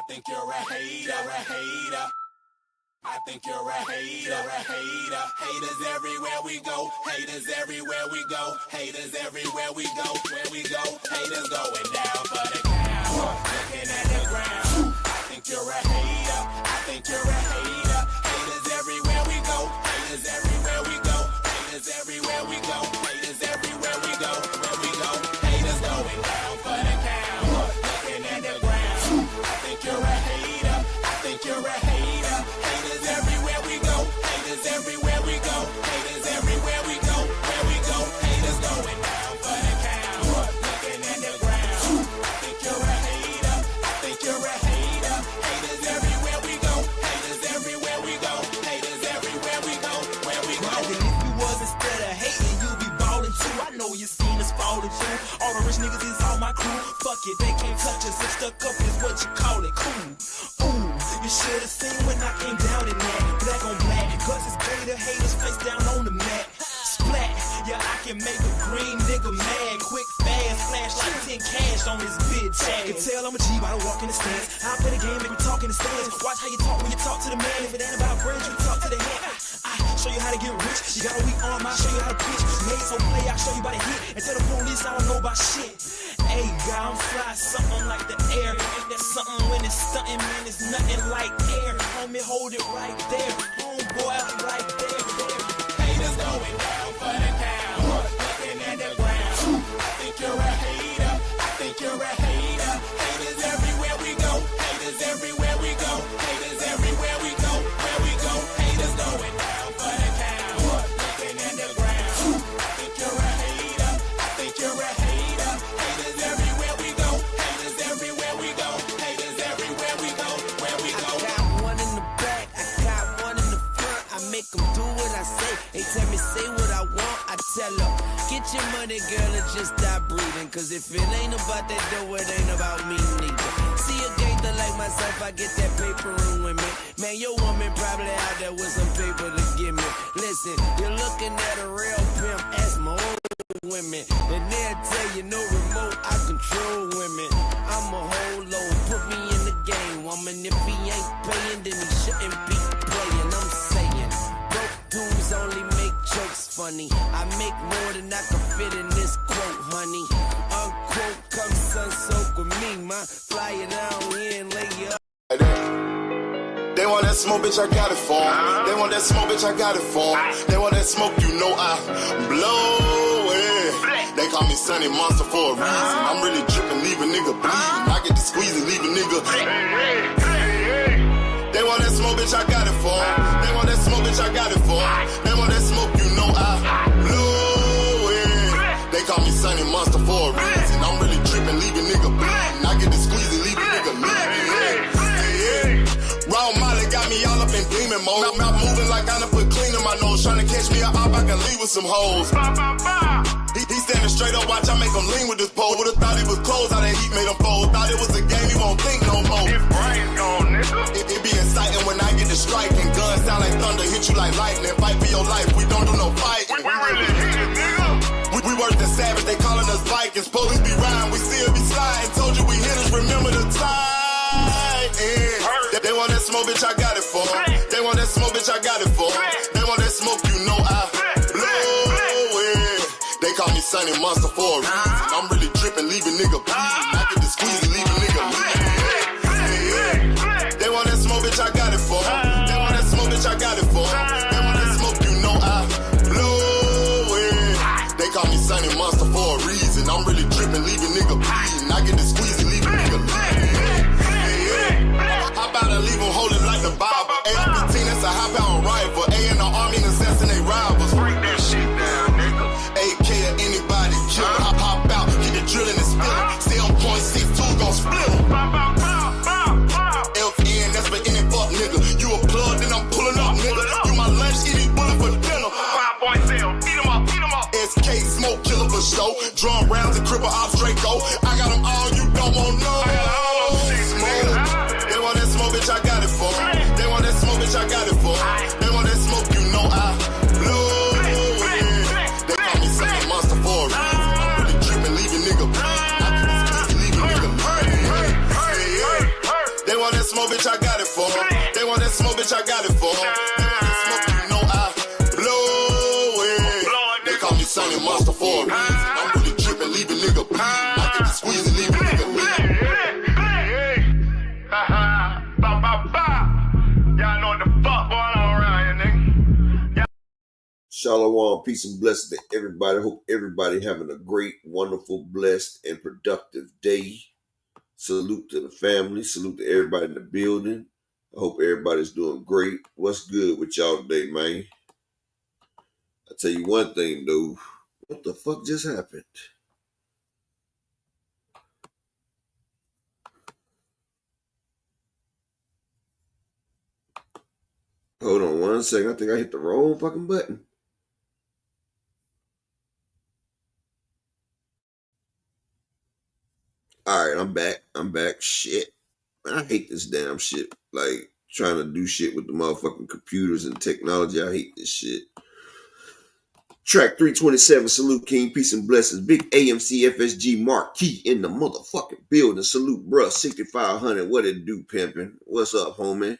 think you're a hater. I think you're a hater. Haters everywhere we go. Haters everywhere we go. Haters everywhere we go. Where we go, haters going down for the count. Looking at the ground. I think you're a hater. I think you're a hater. Haters everywhere we go. Haters everywhere we go. Haters everywhere we go. Haters everywhere we go. Where we go, haters going down for the count. Looking at the ground. I think you're a hater. I think you're a hater. Haters everywhere we go. Haters everywhere we go. Haters everywhere we go. Where we go, haters going down for the count. Looking at the ground. I think you're a hater. I think you're a hater. Haters everywhere we go. Haters everywhere we go. Haters everywhere we go. Where we go. And if you was instead of hating, you'd be ballin' too. I know you seen us fallin' too. All the rich niggas is all my crew. Fuck it, they can't touch us. If stuck up is what you call it. Cool. Ooh, you should've seen when I came down in that. Black on black, cause it's greater haters face down on the mat. Splat, yeah, I can make a green nigga mad. Quick, fast, flash like 10 cash on this bitch ass. You can tell I'm a G by the walk in the stands. I play the game, make me talk in the stands. Watch how you talk when you talk to the man. If it ain't about bread, you talk to the hand. I show you how to get rich. You got a weak arm, I'll show you how to pitch. Made so play, I'll show you by the hit. And tell the police I don't know about shit. Hey, God, I'm fly, something like the air. Ain't that something when it's stunting, man? It's nothing like air. Homie, hold it right there. Homeboy, I'm right there. Haters going down for the count. Looking at the ground. I think you're a hater. I think you're a hater. Haters everywhere we go. Haters everywhere we go. Haters everywhere we go. Where we go, haters going down for the count. Looking at the ground. I think you're a hater. I think you're a hater. Haters everywhere we go. Haters everywhere we go. Haters everywhere we go. Where we go. I got one in the back, I got one in the front. I make them do what I say. They tell me say what I want, I tell them get your money, girl, and just stop breathing. Cause if it ain't about that dough, it ain't about me neither. See a gangster like myself, I get that paper and women. Man, your woman probably out there with some paper to give me. Listen, you're looking at a real pimp, ask my old women. And they'll tell you no remote, I control women. I'm a whole load, put me in the game, woman. If he ain't paying, then he shouldn't be playing. I'm saying, broke dudes only make jokes funny. I make more than I can fit in this quote, honey. Unquote, come sun soak with me, ma. Fly it down here and lay you up. They want that smoke, bitch, I got it for 'em. They want that smoke, bitch, I got it for 'em. They want that smoke, you know I blow it. They call me Sunny Monster for a reason. I'm really dripping, leave a nigga bleeding. I get to squeeze and leave a nigga. They want that smoke, bitch, I got it for 'em. They want that smoke, bitch, I got it for 'em. They want that smoke, you know I blow it. They call me Sunny Monster for a reason. I'm really dripping, leave a nigga bleeding. I get to squeeze and leave a nigga bleeding. Raw Molly got me all up in demon mode. I'm moving like I done put clean in my nose. Trying to catch me up, I can leave with some hoes. He standing straight up, watch I make him lean with this pole. Would've thought he was closed, how that heat made him fold. Thought it was a game, he won't think no more. It be exciting when I get to strike. And guns sound like thunder, hit you like lightning. Fight for your life, we don't do no fighting. We really hit it, nigga. We worse than savage, they calling us Vikings. Police be riding, we still be sliding. Told you we hitters, remember the time. They want that smoke, bitch, I got it for 'em. They want that smoke, bitch, I got it for 'em. They want that smoke, you know I blow it. They call me Sunny Monster for a reason. I'm really dripping, leave a nigga bleeding. I get to squeeze and leave a nigga bleeding. They want that smoke, bitch, I got it for 'em. They want that smoke, bitch, I got it for 'em. They want that smoke, you know I blow it. They call me Sunny Monster for a reason. I'm really dripping, leave a nigga bleeding. I get to squeeze and leave a nigga bleeding. How about I leave them holding like the Bible? AR-15, that's a high-power rifle. A in the army and assassinate rivals. Break that shit down, nigga. AK or anybody kill. Hop out, get the drilling and spilling. Stay on point, 6-2 gon' split 'em. FN, that's for any fuck nigga. You a plug, then I'm pulling up, nigga. You my lunch, eat these bullets for dinner. 5.0, eat 'em up, eat 'em up. SK, smoke killer for show. Drum rounds and cripple ops Draco. I got them all, you don't want no. They want that smoke, bitch, I got it for 'em. They want that smoke, bitch, I got it for 'em. They want that smoke, you know I blow it. They call me Sunny Monster for a reason. I'm really dripping, leave a nigga bleeding. I can leave a nigga bleeding. They want that smoke, bitch, I got it for 'em. They want that smoke, bitch, I got it for 'em. They want that smoke, you know I blow it. They call me Sonny Monster for a reason. I'm really tripping, leave a nigga bleed. I get the squeeze and leave a nigga bleed. Y'all know what the fuck going on around here, nigga. Shalom, peace and blessings to everybody. Hope everybody having a great, wonderful, blessed, and productive day. Salute to the family. Salute to everybody in the building. I hope everybody's doing great. What's good with y'all today, man? I tell you one thing, though. What the fuck just happened? Hold on one second. I think I hit the wrong fucking button. All right, I'm back. Shit. Man, I hate this damn shit. Like, trying to do shit with the motherfucking computers and technology. I hate this shit. Track 327, salute King, peace and blessings. Big AMC FSG Marquee in the motherfucking building. Salute, bruh, 6500. What it do, pimpin'? What's up, homie?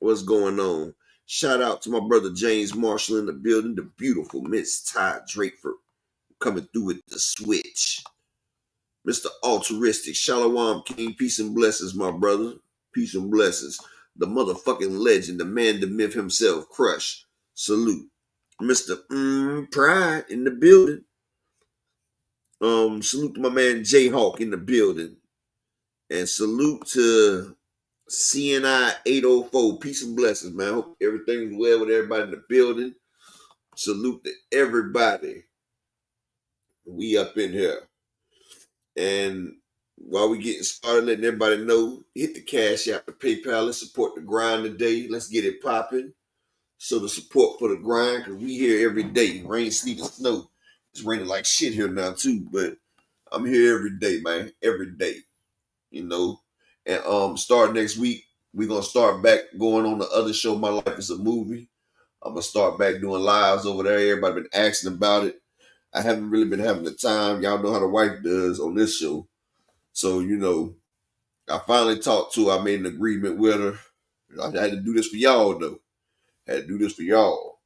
What's going on? Shout out to my brother James Marshall in the building. The beautiful Miss Ty Drakeford coming through with the switch. Mr. Altruistic, Shalom King, peace and blessings, my brother. Peace and blessings. The motherfucking legend, the man, the myth himself, Crush. Salute. Mr. Pride in the building. Salute to my man Jayhawk in the building. And salute to CNI 804. Peace and blessings, man. Hope everything's well with everybody in the building. Salute to everybody. We up in here. And while we getting started, letting everybody know, hit the Cash App, the PayPal. Let's support the grind today. Let's get it popping. So the support for the grind, because we here every day. Rain, sleet, and snow. It's raining like shit here now too, but I'm here every day, man. Every day. You know. And start next week, we're gonna start back going on the other show, My Life is a Movie. I'm gonna start back doing lives over there. Everybody been asking about it. I haven't really been having the time. Y'all know how the wife does on this show. So, you know, I finally talked to her. I made an agreement with her. I had to do this for y'all, though. Had to do this for y'all.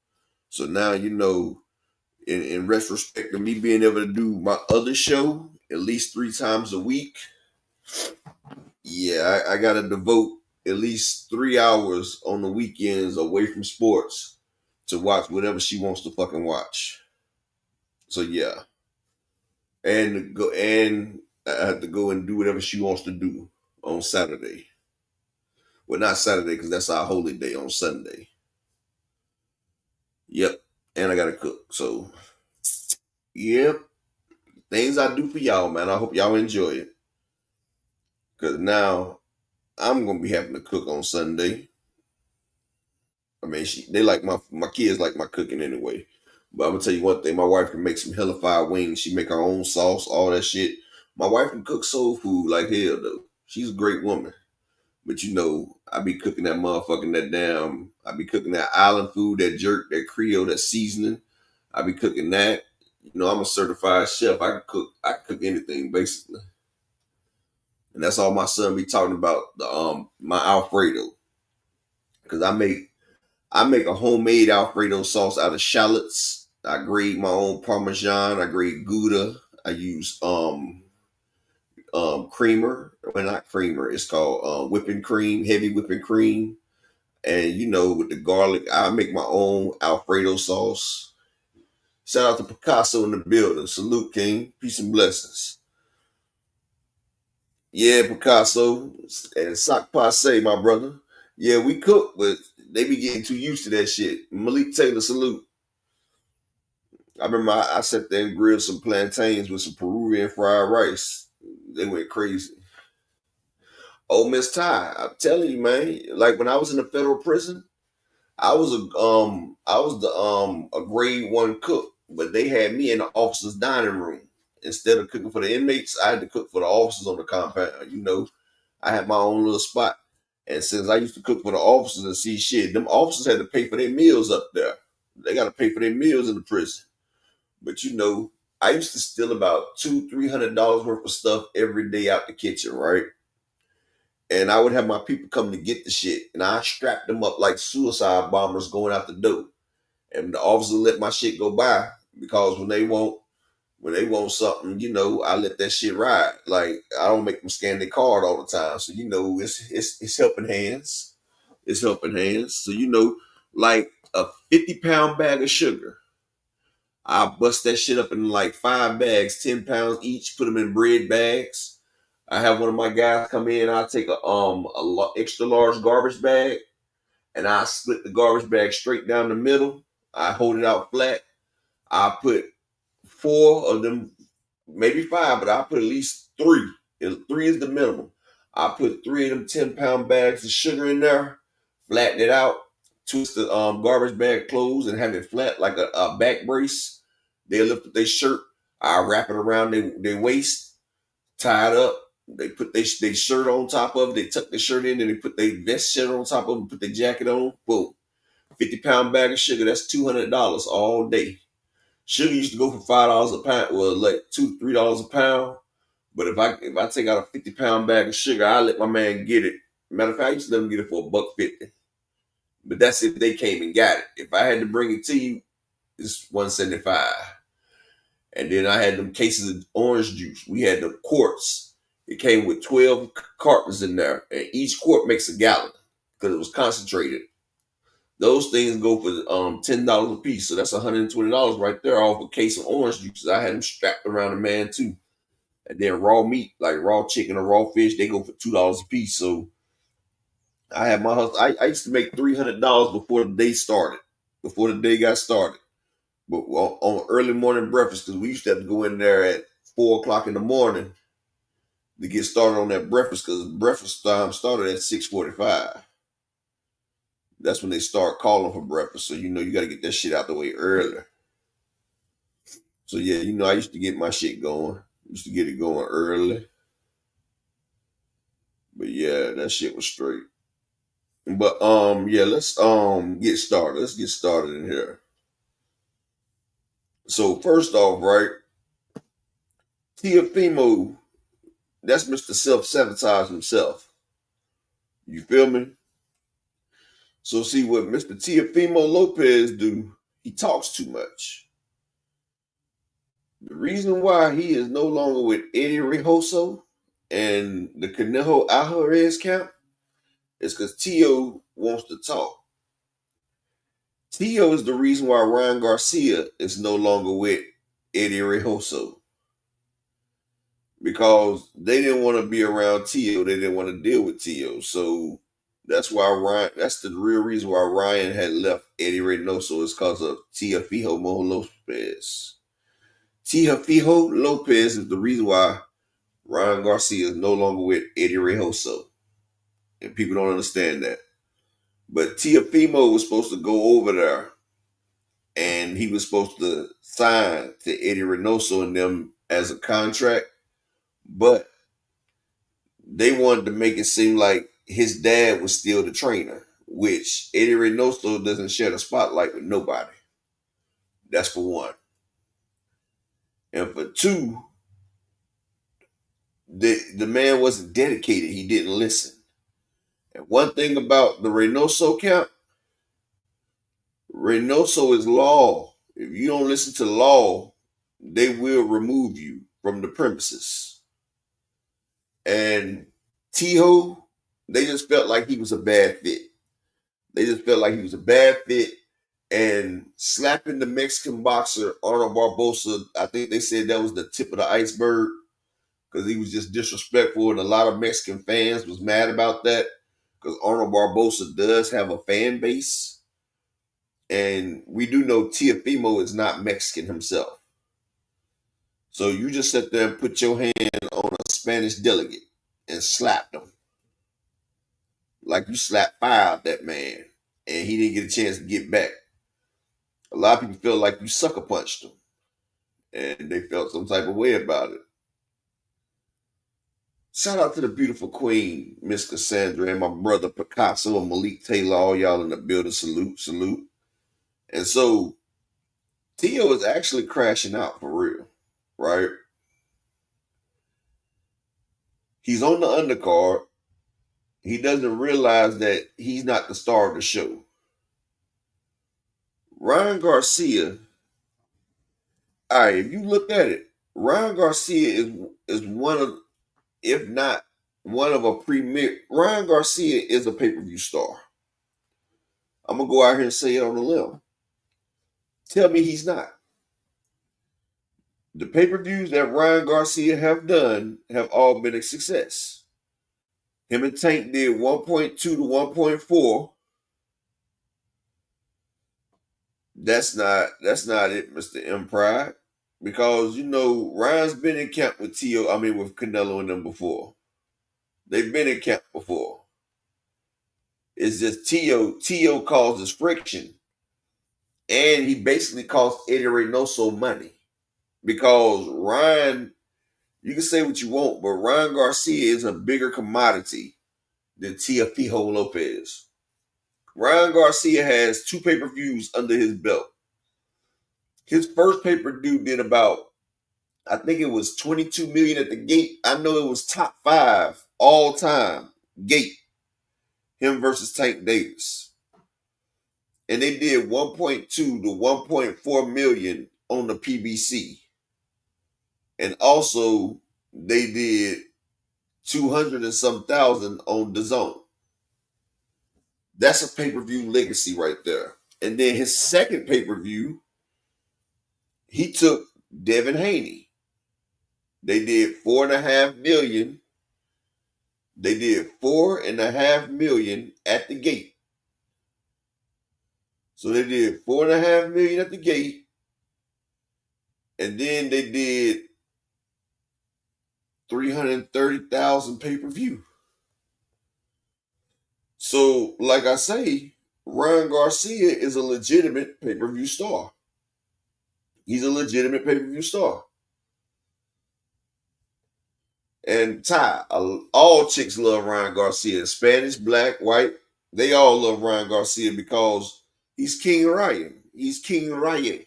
So now, you know, in retrospect of me being able to do my other show at least 3 times a week, yeah, I got to devote at least 3 hours on the weekends away from sports to watch whatever she wants to fucking watch. So, yeah. And I have to go and do whatever she wants to do on Saturday. Well, not Saturday, because that's our holy day, on Sunday. Yep. And I got to cook. So, yep. Things I do for y'all, man. I hope y'all enjoy it. Because now I'm going to be having to cook on Sunday. I mean, they like my kids like my cooking anyway. But I'm going to tell you one thing. My wife can make some hellified wings. She make her own sauce, all that shit. My wife can cook soul food like hell, though. She's a great woman. But, you know, I be cooking that motherfucking I be cooking that island food, that jerk, that Creole, that seasoning. I be cooking that. You know, I'm a certified chef. I can cook anything, basically. And that's all my son be talking about, my Alfredo. Because I make a homemade Alfredo sauce out of shallots. I grate my own Parmesan. I grate Gouda. I use creamer. Well, not creamer. It's called whipping cream, heavy whipping cream. And, you know, with the garlic, I make my own Alfredo sauce. Shout out to Picasso in the building. Salute, King. Peace and blessings. Yeah, Picasso. And Sock Passe, my brother. Yeah, we cook, but they be getting too used to that shit. Malik Taylor, salute. I remember I sat there and grilled some plantains with some Peruvian fried rice. They went crazy. Oh, Miss Ty, I'm telling you, man. Like when I was in the federal prison, I was a grade 1 cook, but they had me in the officers' dining room. Instead of cooking for the inmates, I had to cook for the officers on the compound. You know, I had my own little spot. And since I used to cook for the officers and see shit, them officers had to pay for their meals up there. They got to pay for their meals in the prison. But you know, I used to steal about $200-300 worth of stuff every day out the kitchen, right? and I would have my people come to get the shit, and I strapped them up like suicide bombers going out the door. And the officer let my shit go by because when they want something, you know, I let that shit ride. Like I don't make them scan their card all the time. So you know, it's helping hands. It's helping hands. So you know, like a 50-pound bag of sugar, I bust that shit up in like 5 bags, 10 pounds each. Put them in bread bags. I have one of my guys come in. I take a extra large garbage bag, and I split the garbage bag straight down the middle. I hold it out flat. I put 4 of them, maybe 5, but I put at least 3. 3 is the minimum. I put 3 of them 10-pound bags of sugar in there, flatten it out, twist the garbage bag closed, and have it flat like a back brace. They lift up their shirt. I wrap it around their waist, tie it up. They put their shirt on top of it. They tuck their shirt in, and they put their vest shirt on top of it, put their jacket on. Boom. 50-pound bag of sugar, that's $200 all day. Sugar used to go for $5 a pound, well, like $2-3 a pound. But if I take out a 50-pound bag of sugar, I let my man get it. Matter of fact, I used to let him get it for $1.50. But that's if they came and got it. If I had to bring it to you, it's $1.75. And then I had them cases of orange juice. We had the quarts. It came with 12 cartons in there, and each quart makes a gallon because it was concentrated. Those things go for $10 a piece, so that's $120 right there off a case of orange juice. I had them strapped around the man too. And then raw meat, like raw chicken or raw fish, they go for $2 a piece. So I had my hustle. I used to make $300 before the day started, before the day got started. But on early morning breakfast, because we used to have to go in there at 4:00 in the morning to get started on that breakfast, because breakfast time started at 6:45. That's when they start calling for breakfast. So, you know, you got to get that shit out the way early. So, yeah, you know, I used to get my shit going. Used to get it going early. But, yeah, that shit was straight. But, yeah, let's get started. Let's get started in here. So, first off, right, Teofimo, that's Mr. Self-Sabotage himself. You feel me? So, see what Mr. Teofimo Lopez do, he talks too much. The reason why he is no longer with Eddie Reynosa and the Conejo Alvarez camp is because Tio wants to talk. Tio is the reason why Ryan Garcia is no longer with Eddie Reynosa, because they didn't want to be around Tio. They didn't want to deal with Tio. So that's why that's the real reason why Ryan had left Eddie Reynosa, is because of Teofimo Lopez. Teofimo Lopez is the reason why Ryan Garcia is no longer with Eddie Reynosa. And people don't understand that. But Teofimo was supposed to go over there, and he was supposed to sign to Eddie Reynosa and them as a contract. But they wanted to make it seem like his dad was still the trainer, which Eddie Reynosa doesn't share the spotlight with nobody. That's for one. And for two, the man wasn't dedicated. He didn't listen. And one thing about the Reynosa camp, Reynosa is law. If you don't listen to law, they will remove you from the premises. And Tio, they just felt like he was a bad fit. They just felt like he was a bad fit. And slapping the Mexican boxer Arnold Barbosa, I think they said that was the tip of the iceberg, because he was just disrespectful, and a lot of Mexican fans was mad about that, because Arnold Barbosa does have a fan base. And we do know Teofimo is not Mexican himself. So you just sit there and put your hand on a Spanish delegate and slap them. Like you slapped fire out that man, and he didn't get a chance to get back. A lot of people feel like you sucker punched him, and they felt some type of way about it. Shout out to the beautiful queen, Miss Cassandra, and my brother Picasso and Malik Taylor, all y'all in the building. Salute, salute. And so Tio is actually crashing out for real, right? He's on the undercard. he doesn't realize that he's not the star of the show. Ryan Garcia, all right, if you look at it, Ryan Garcia is one of, if not one of a premier. Ryan Garcia is a pay-per-view star. I'm gonna go out here and say it on the limb. Tell me he's not. The pay-per-views that Ryan Garcia have done have all been a success. Him and Tank did 1.2 to 1.4. That's not it, Mr. M Pride. Because Ryan's been in camp with with Canelo and them before. They've been in camp before. It's just T.O. causes friction. And he basically cost Eddie Reynosa money. Because Ryan, you can say what you want, but Ryan Garcia is a bigger commodity than Teofimo Lopez. Ryan Garcia has 2 pay-per-views under his belt. His first pay-per-view did about, I think it was 22 million at the gate. I know it was top 5 all time gate. Him versus Tank Davis. And they did 1.2 to 1.4 million on the PBC. And also they did 200 and some thousand on the zone. That's a pay-per-view legacy right there. And then his second pay-per-view, he took Devin Haney. They did 4.5 million. They did 4.5 million at the gate. So they did 4.5 million at the gate. And then they did 330,000 pay-per-view. So, like I say, Ryan Garcia is a legitimate pay-per-view star. He's a legitimate pay-per-view star. And Ty, all chicks love Ryan Garcia. Spanish, black, white, they all love Ryan Garcia because he's King Ryan. He's King Ryan.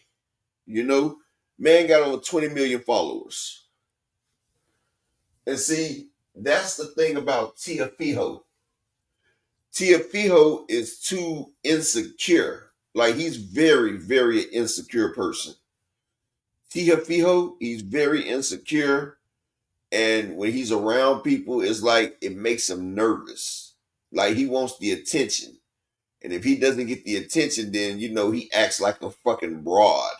Man got over 20 million followers. And see, that's the thing about Teofimo. Teofimo is too insecure. Like, he's very, very insecure person. Teofimo, he's very insecure. And when he's around people, it's like it makes him nervous. Like, he wants the attention. And if he doesn't get the attention, then, he acts like a fucking broad.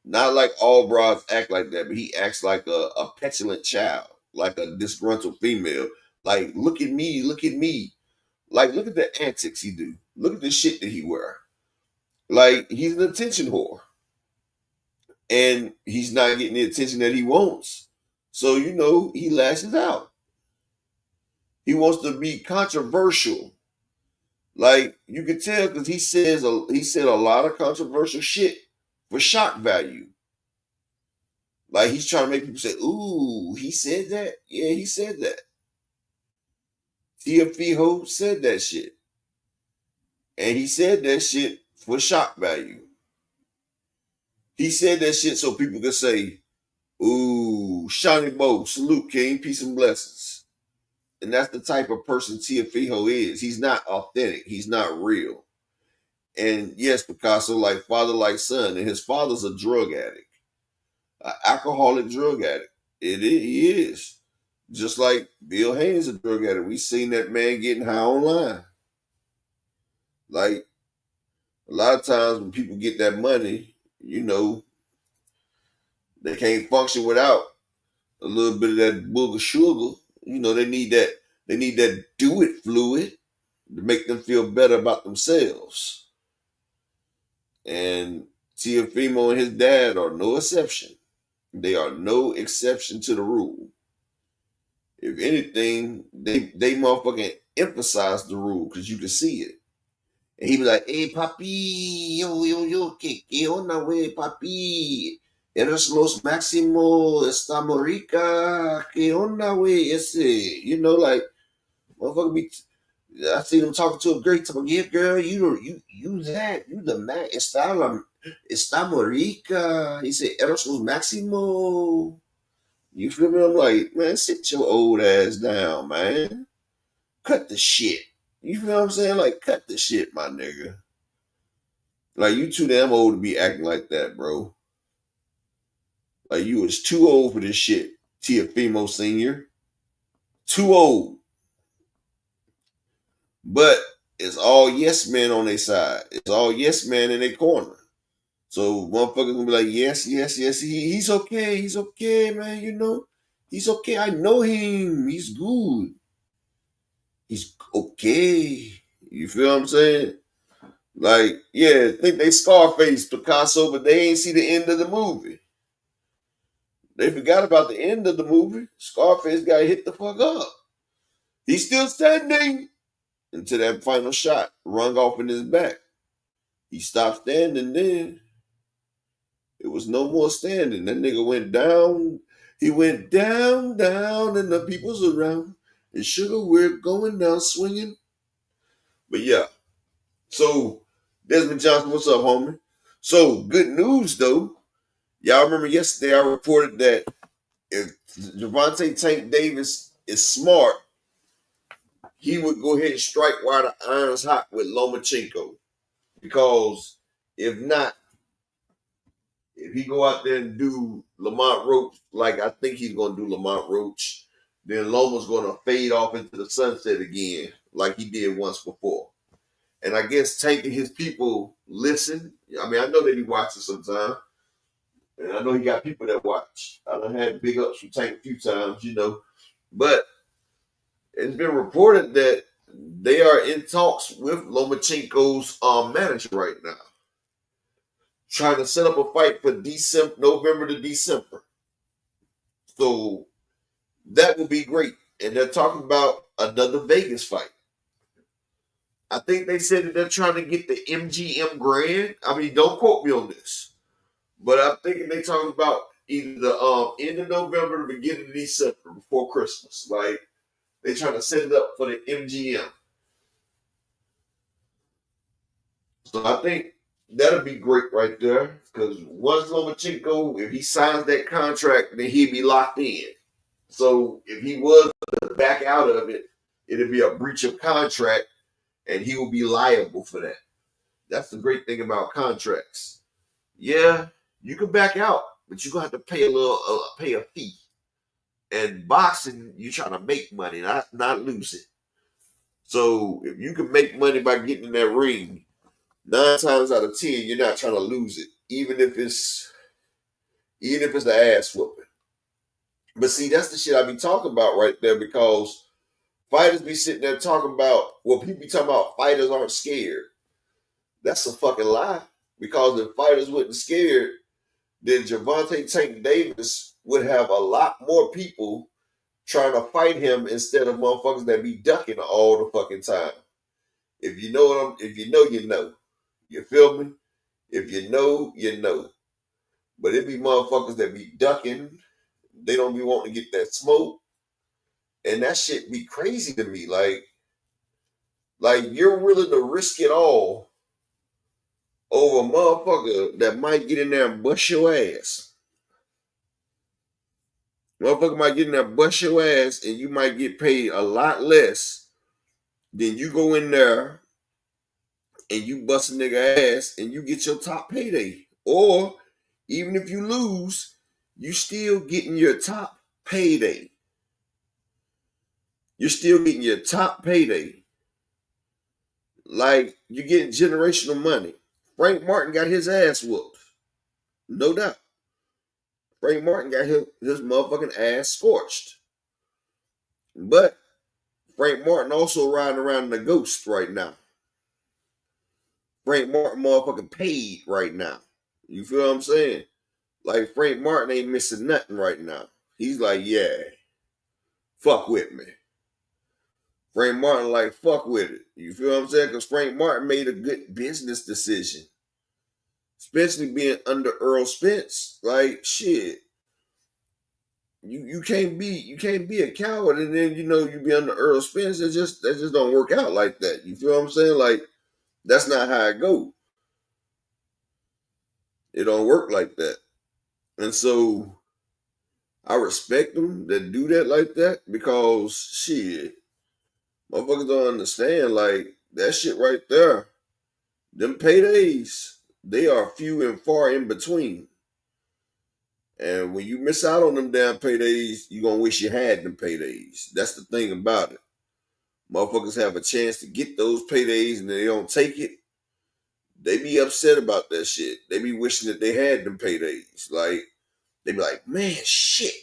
Not like all broads act like that, but he acts like a petulant child, like a disgruntled female. Like, look at me, look at me. Like, look at the antics he do. Look at the shit that he wear. Like, he's an attention whore. And he's not getting the attention that he wants. So, he lashes out. He wants to be controversial. Like, you can tell because he said a lot of controversial shit for shock value. Like, he's trying to make people say, ooh, he said that? Yeah, he said that. Teofimo said that shit. And he said that shit for shock value. He said that shit so people could say, ooh, Shawnee Bo, salute, King, peace and blessings. And that's the type of person Teofimo is. He's not authentic. He's not real. And yes, Picasso, like father, like son. And his father's a drug addict. An alcoholic drug addict. He is. Just like Bill Haney's a drug addict. We seen that man getting high online. Like, a lot of times when people get that money, they can't function without a little bit of that booger sugar. They need that do it fluid to make them feel better about themselves. And Teofimo and his dad are no exception. They are no exception to the rule. If anything, they motherfucking emphasize the rule because you can see it. And he be like, hey, papi, yo, que onda, wey, papi. Eres los máximo, estamos rica, que onda, wey, ese. Like, motherfucker be, I see them talking to a great time. Yeah, girl, you the man. Estamos rica. He said, eres los máximo. You feel me? I'm like, man, sit your old ass down, man. cut the shit. You feel what I'm saying? Like, cut the shit, my nigga. Like, you too damn old to be acting like that, bro. Like, you was too old for this shit, Tiafimo Sr. Too old. But it's all yes men on their side. It's all yes men in their corner. So motherfuckers gonna be like, yes, he's okay, man, you know. He's okay. I know him. He's good. He's okay. You feel what I'm saying? Like, yeah, think they Scarface Picasso, but they ain't see the end of the movie. They forgot about the end of the movie. Scarface got hit the fuck up. He's still standing until that final shot rung off in his back. He stopped standing then. It was no more standing. That nigga went down. He went down, and the people's around. And sugar, we're going down swinging. But yeah. So, Desmond Johnson, what's up, homie? So, good news, though. Y'all remember yesterday I reported that if Gervonta Tank Davis is smart, he would go ahead and strike while the iron's hot with Lomachenko. Because if not, if he go out there and do Lamont Roach, like I think he's going to do Lamont Roach, then Loma's going to fade off into the sunset again, like he did once before. And I guess Tank and his people listen. I mean, I know that he watches sometimes. And I know he got people that watch. I done had big ups from Tank a few times, you know. But it's been reported that they are in talks with Lomachenko's manager right now, trying to set up a fight for November to December. So that would be great. And they're talking about another Vegas fight. I think they said that they're trying to get the MGM Grand. I mean, don't quote me on this. But I'm thinking they're talking about either the end of November or the beginning of December before Christmas. Like, they're trying to set it up for the MGM. So I think that'll be great right there. Because once Lomachenko, if he signs that contract, then he'd be locked in. So if he was to back out of it, it'd be a breach of contract, and he will be liable for that. That's the great thing about contracts. Yeah, you can back out, but you're gonna have to pay pay a fee. And boxing, you're trying to make money, not lose it. So if you can make money by getting in that ring, 9 times out of 10, you're not trying to lose it, even if it's the ass whooping. But see, that's the shit I be talking about right there, because fighters be sitting there talking about, well, people be talking about fighters aren't scared. That's a fucking lie. Because if fighters wasn't scared, then Gervonta Tank Davis would have a lot more people trying to fight him instead of motherfuckers that be ducking all the fucking time. If you know you know. You feel me? If you know, you know. But it be motherfuckers that be ducking. They don't be wanting to get that smoke. And that shit be crazy to me. Like you're willing to risk it all over a motherfucker that might get in there and bust your ass. Motherfucker might get in there and bust your ass, and you might get paid a lot less than you go in there and you bust a nigga ass and you get your top payday. Or even if you lose, you still getting your top payday. You're still getting your top payday. Like, you're getting generational money. Frank Martin got his ass whooped. No doubt. Frank Martin got his motherfucking ass scorched. But Frank Martin also riding around in a ghost right now. Frank Martin motherfucking paid right now. You feel what I'm saying? Like, Frank Martin ain't missing nothing right now. He's like, yeah, fuck with me. Frank Martin like, fuck with it. You feel what I'm saying? Because Frank Martin made a good business decision. Especially being under Earl Spence. Like, shit. You can't be a coward and then, you be under Earl Spence. That just don't work out like that. You feel what I'm saying? Like, that's not how it go. It don't work like that. And so I respect them that do that like that, because shit, Motherfuckers don't understand, like, that shit right there. Them paydays, they are few and far in between. And when you miss out on them damn paydays, you gonna wish you had them paydays. That's the thing about it. Motherfuckers have a chance to get those paydays and they don't take it. They be upset about that shit. They be wishing that they had them paydays. Like, they be like, man, shit.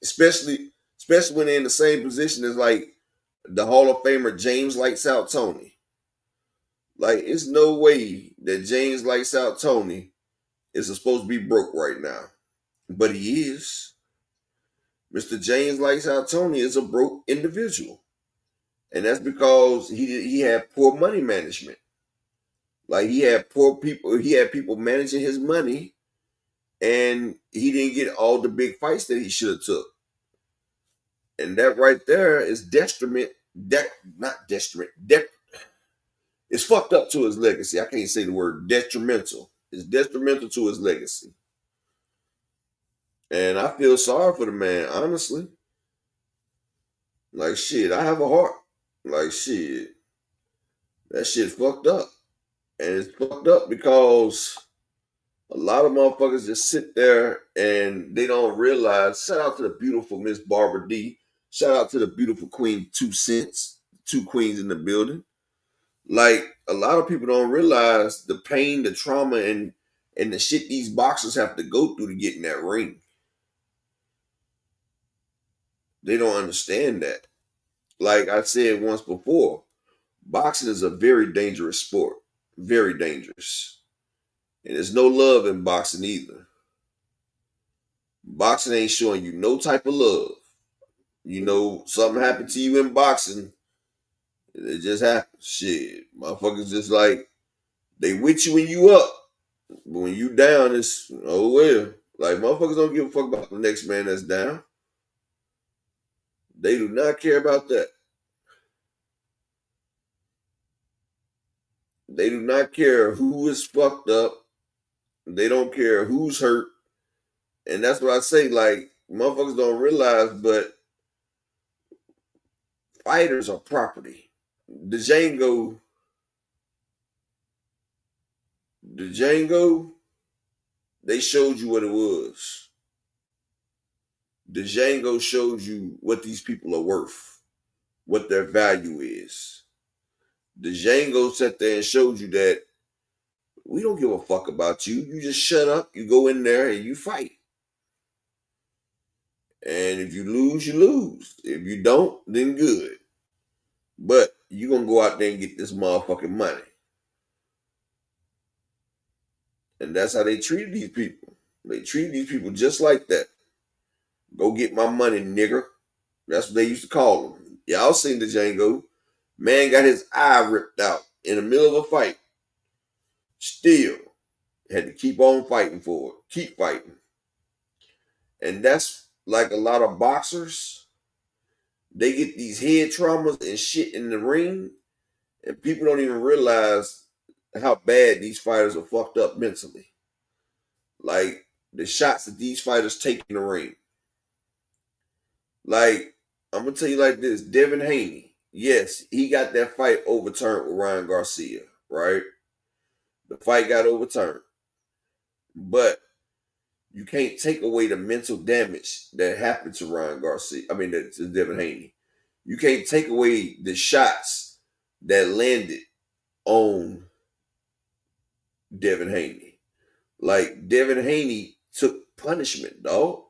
Especially when they're in the same position as like the Hall of Famer James Lights Out Tony. Like, it's no way that James Lights Out Tony is supposed to be broke right now. But he is. Mr. James Lights Out Tony is a broke individual. And that's because he had poor money management. Like, he had people managing his money, and he didn't get all the big fights that he should have took. And that right there is detriment. It's fucked up to his legacy. I can't say the word detrimental. It's detrimental to his legacy. And I feel sorry for the man, honestly. Like, shit, I have a heart. Like, shit, that shit fucked up. And it's fucked up because a lot of motherfuckers just sit there and they don't realize. Shout out to the beautiful Miss Barbara D. Shout out to the beautiful Queen 2 Cents. 2 queens in the building. Like, a lot of people don't realize the pain, the trauma, and the shit these boxers have to go through to get in that ring. They don't understand that. Like I said once before, boxing is a very dangerous sport. Very dangerous. And there's no love in boxing either. Boxing ain't showing you no type of love. You know, something happened to you in boxing, it just happens. Shit. Motherfuckers just like, they with you when you up. But when you down, it's, oh well. Like, motherfuckers don't give a fuck about the next man that's down. They do not care about that. They do not care who is fucked up. They don't care who's hurt. And that's what I say, like, motherfuckers don't realize, but fighters are property. The Django, they showed you what it was. The Django showed you what these people are worth, what their value is. The Django sat there and showed you that we don't give a fuck about you. You just shut up, you go in there and you fight. And if you lose, you lose. If you don't, then good. But you're going to go out there and get this motherfucking money. And that's how they treated these people. They treated these people just like that. Go get my money, nigger. That's what they used to call them. Y'all seen the Django. Man got his eye ripped out in the middle of a fight. Still had to keep on fighting for it. Keep fighting. And that's like a lot of boxers. They get these head traumas and shit in the ring. And people don't even realize how bad these fighters are fucked up mentally. Like, the shots that these fighters take in the ring. Like, I'm going to tell you like this. Devin Haney. Yes, he got that fight overturned with Ryan Garcia, right? The fight got overturned. But you can't take away the mental damage that happened to Ryan Garcia. I mean, to Devin Haney. You can't take away the shots that landed on Devin Haney. Like, Devin Haney took punishment, dog.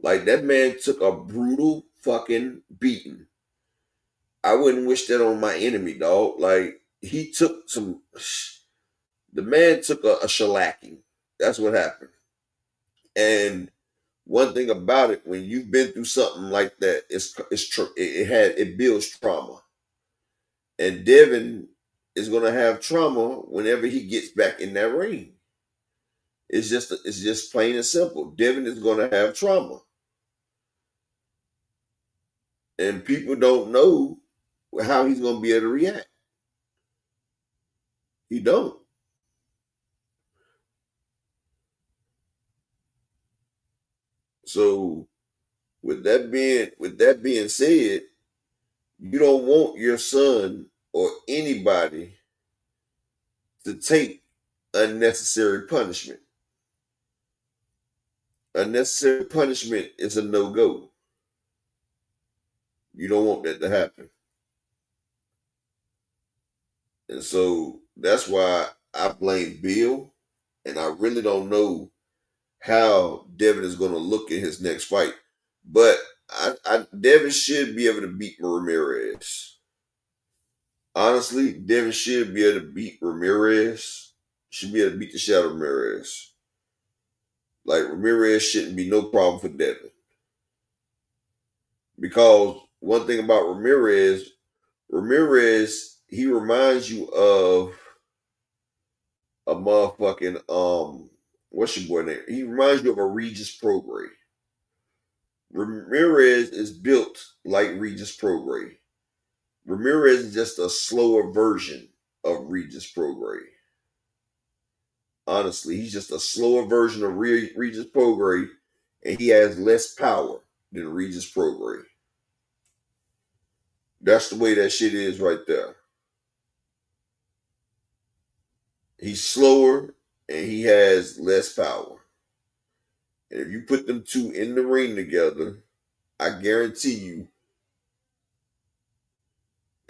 Like, that man took a brutal fucking beating. I wouldn't wish that on my enemy, dog. Like, he took some... The man took a shellacking. That's what happened. And one thing about it, when you've been through something like that, it builds trauma. And Devin is going to have trauma whenever he gets back in that ring. It's just plain and simple. Devin is going to have trauma. And people don't know how he's going to be able to react. He don't. So with that being said, You don't want your son or anybody to take unnecessary punishment. Unnecessary punishment is a no-go. You don't want that to happen. And so that's why I blame Bill, and I really don't know how Devin is going to look in his next fight. But Devin should be able to beat Ramirez. Honestly, Devin should be able to beat Ramirez. Should be able to beat the shit out of Ramirez. Like, Ramirez shouldn't be no problem for Devin. Because one thing about Ramirez, he reminds you of a motherfucking, what's your boy name? He reminds you of a Regis Prograis. Ramirez is built like Regis Prograis. Ramirez is just a slower version of Regis Prograis. Honestly, he's just a slower version of Regis Prograis, and he has less power than Regis Prograis. That's the way that shit is right there. He's slower, and he has less power. And if you put them two in the ring together, I guarantee you.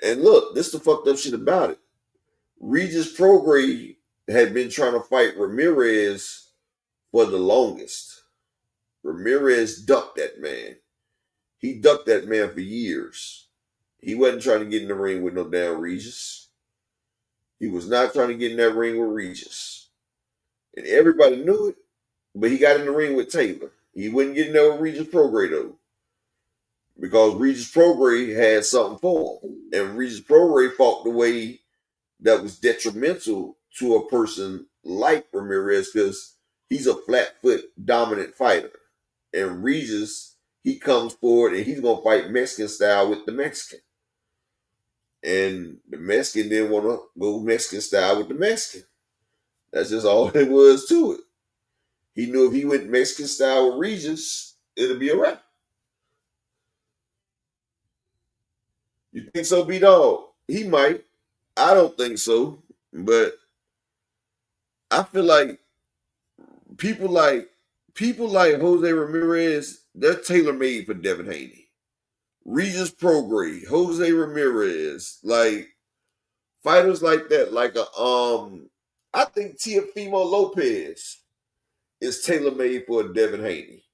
And look, this is the fucked up shit about it. Regis Prograis had been trying to fight Ramirez for the longest. Ramirez ducked that man. He ducked that man for years. He wasn't trying to get in the ring with no damn Regis. He was not trying to get in that ring with Regis. And everybody knew it, but he got in the ring with Taylor. He wouldn't get in there with Regis Prograis, though. Because Regis Prograis had something for him. And Regis Prograis fought the way that was detrimental to a person like Ramirez, because he's a flat-foot dominant fighter. And Regis, he comes forward and he's going to fight Mexican style with the Mexican. And the Mexican didn't want to go Mexican style with the Mexican. That's just all there was to it. He knew if he went Mexican style with Regis, it'll be a wrap. You think so, B-Dog? He might. I don't think so. But I feel like people like Jose Ramirez, they're tailor-made for Devin Haney. Regis Prograis, Jose Ramirez, like fighters like that, like I think Teofimo Lopez is tailor-made for a Devin Haney.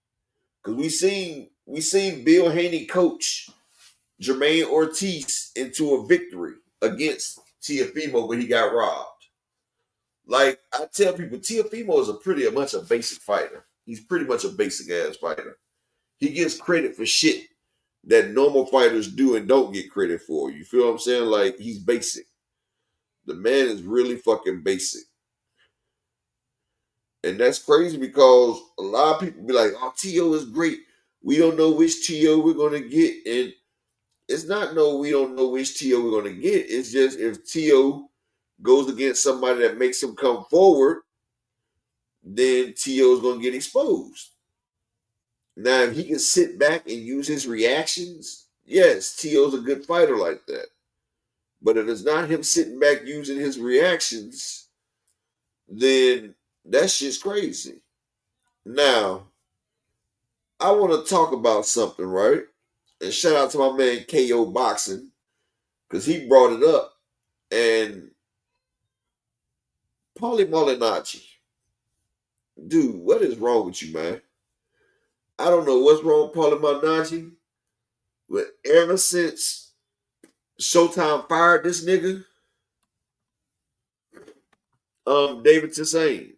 Because we seen Bill Haney coach Jermaine Ortiz into a victory against Teofimo when he got robbed. Like, I tell people, Teofimo is pretty much a basic fighter. He's pretty much a basic-ass fighter. He gets credit for shit that normal fighters do and don't get credit for. You feel what I'm saying? Like, he's basic. The man is really fucking basic. And that's crazy because a lot of people be like, oh, T.O. is great. We don't know which T.O. we're going to get. And it's not we don't know which T.O. we're going to get. It's just if T.O. goes against somebody that makes him come forward, then T.O. is going to get exposed. Now, if he can sit back and use his reactions, yes, T.O.'s a good fighter like that. But if it's not him sitting back using his reactions, then that shit's crazy. Now, I want to talk about something, right? And shout out to my man KO Boxing, because he brought it up. And Paulie Malignaggi, dude, what is wrong with you, man? I don't know what's wrong with Paulie Malignaggi, but ever since Showtime fired this nigga, David Toussaint,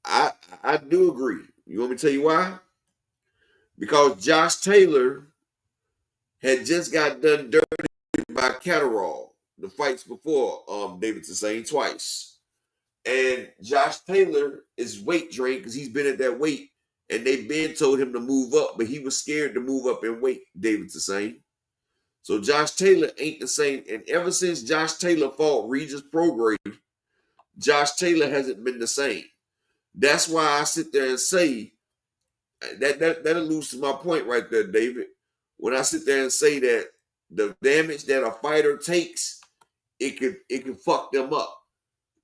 I do agree. You want me to tell you why? Because Josh Taylor had just got done dirty by Catterall the fights before David Toussaint twice. And Josh Taylor is weight drained because he's been at that weight. And they've been told him to move up, but he was scared to move up in weight, David Toussaint. So Josh Taylor ain't the same. And ever since Josh Taylor fought Regis Prograis, Josh Taylor hasn't been the same. That's why I sit there and say, that alludes to my point right there, David. When I sit there and say that the damage that a fighter takes, it can fuck them up.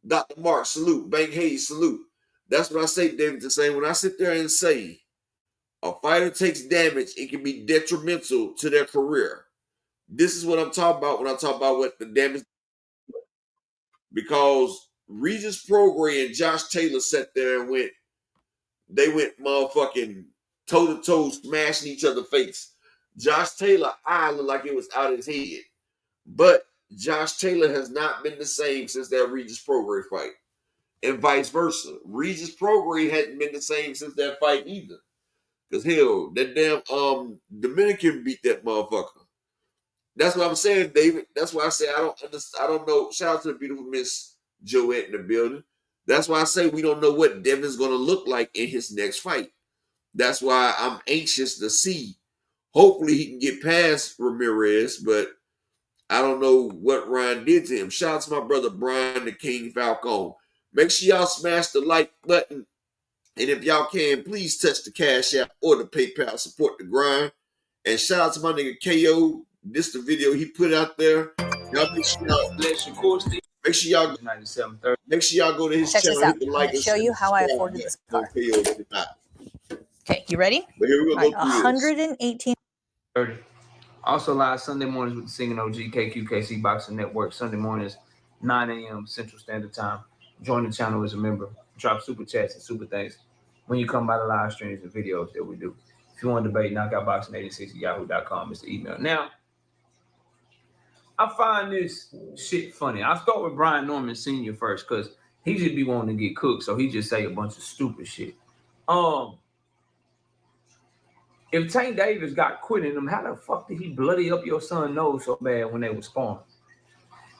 Dr. Mark, salute. Bank Hayes, salute. That's what I say, David, the same. When I sit there and say a fighter takes damage, it can be detrimental to their career. This is what I'm talking about when I talk about what the damage. Because Regis Prograis and Josh Taylor sat there and went motherfucking toe-to-toe smashing each other's face. Josh Taylor eye looked like it was out of his head. But Josh Taylor has not been the same since that Regis Prograis fight. And vice versa. Regis Prograis hadn't been the same since that fight either. Because hell, that damn Dominican beat that motherfucker. That's what I'm saying, David. That's why I say I don't know. Shout out to the beautiful Miss Joette in the building. That's why I say we don't know what Devin's going to look like in his next fight. That's why I'm anxious to see. Hopefully he can get past Ramirez, but I don't know what Ryan did to him. Shout out to my brother Brian the King Falcone. Make sure y'all smash the like button. And if y'all can, please touch the Cash App or the PayPal. Support the grind. And shout out to my nigga KO. This the video he put out there. Y'all make sure y'all make sure y'all go to his channel. Hit the like and show you how I afforded this car. Okay, you ready? But here we go. Right, 118. 30. Also live Sunday mornings with the Singing OG KQKC Boxing Network. Sunday mornings, 9 a.m. Central Standard Time. Join the channel as a member. Drop super chats and super things when you come by the live streams and videos that we do. If you want to debate, knockoutboxing86@yahoo.com is the email. Now, I find this shit funny. I'll start with Brian Norman Sr. first because he just be wanting to get cooked, so he just say a bunch of stupid shit. If Tank Davis got quit in him, how the fuck did he bloody up your son's nose so bad when they were sparring?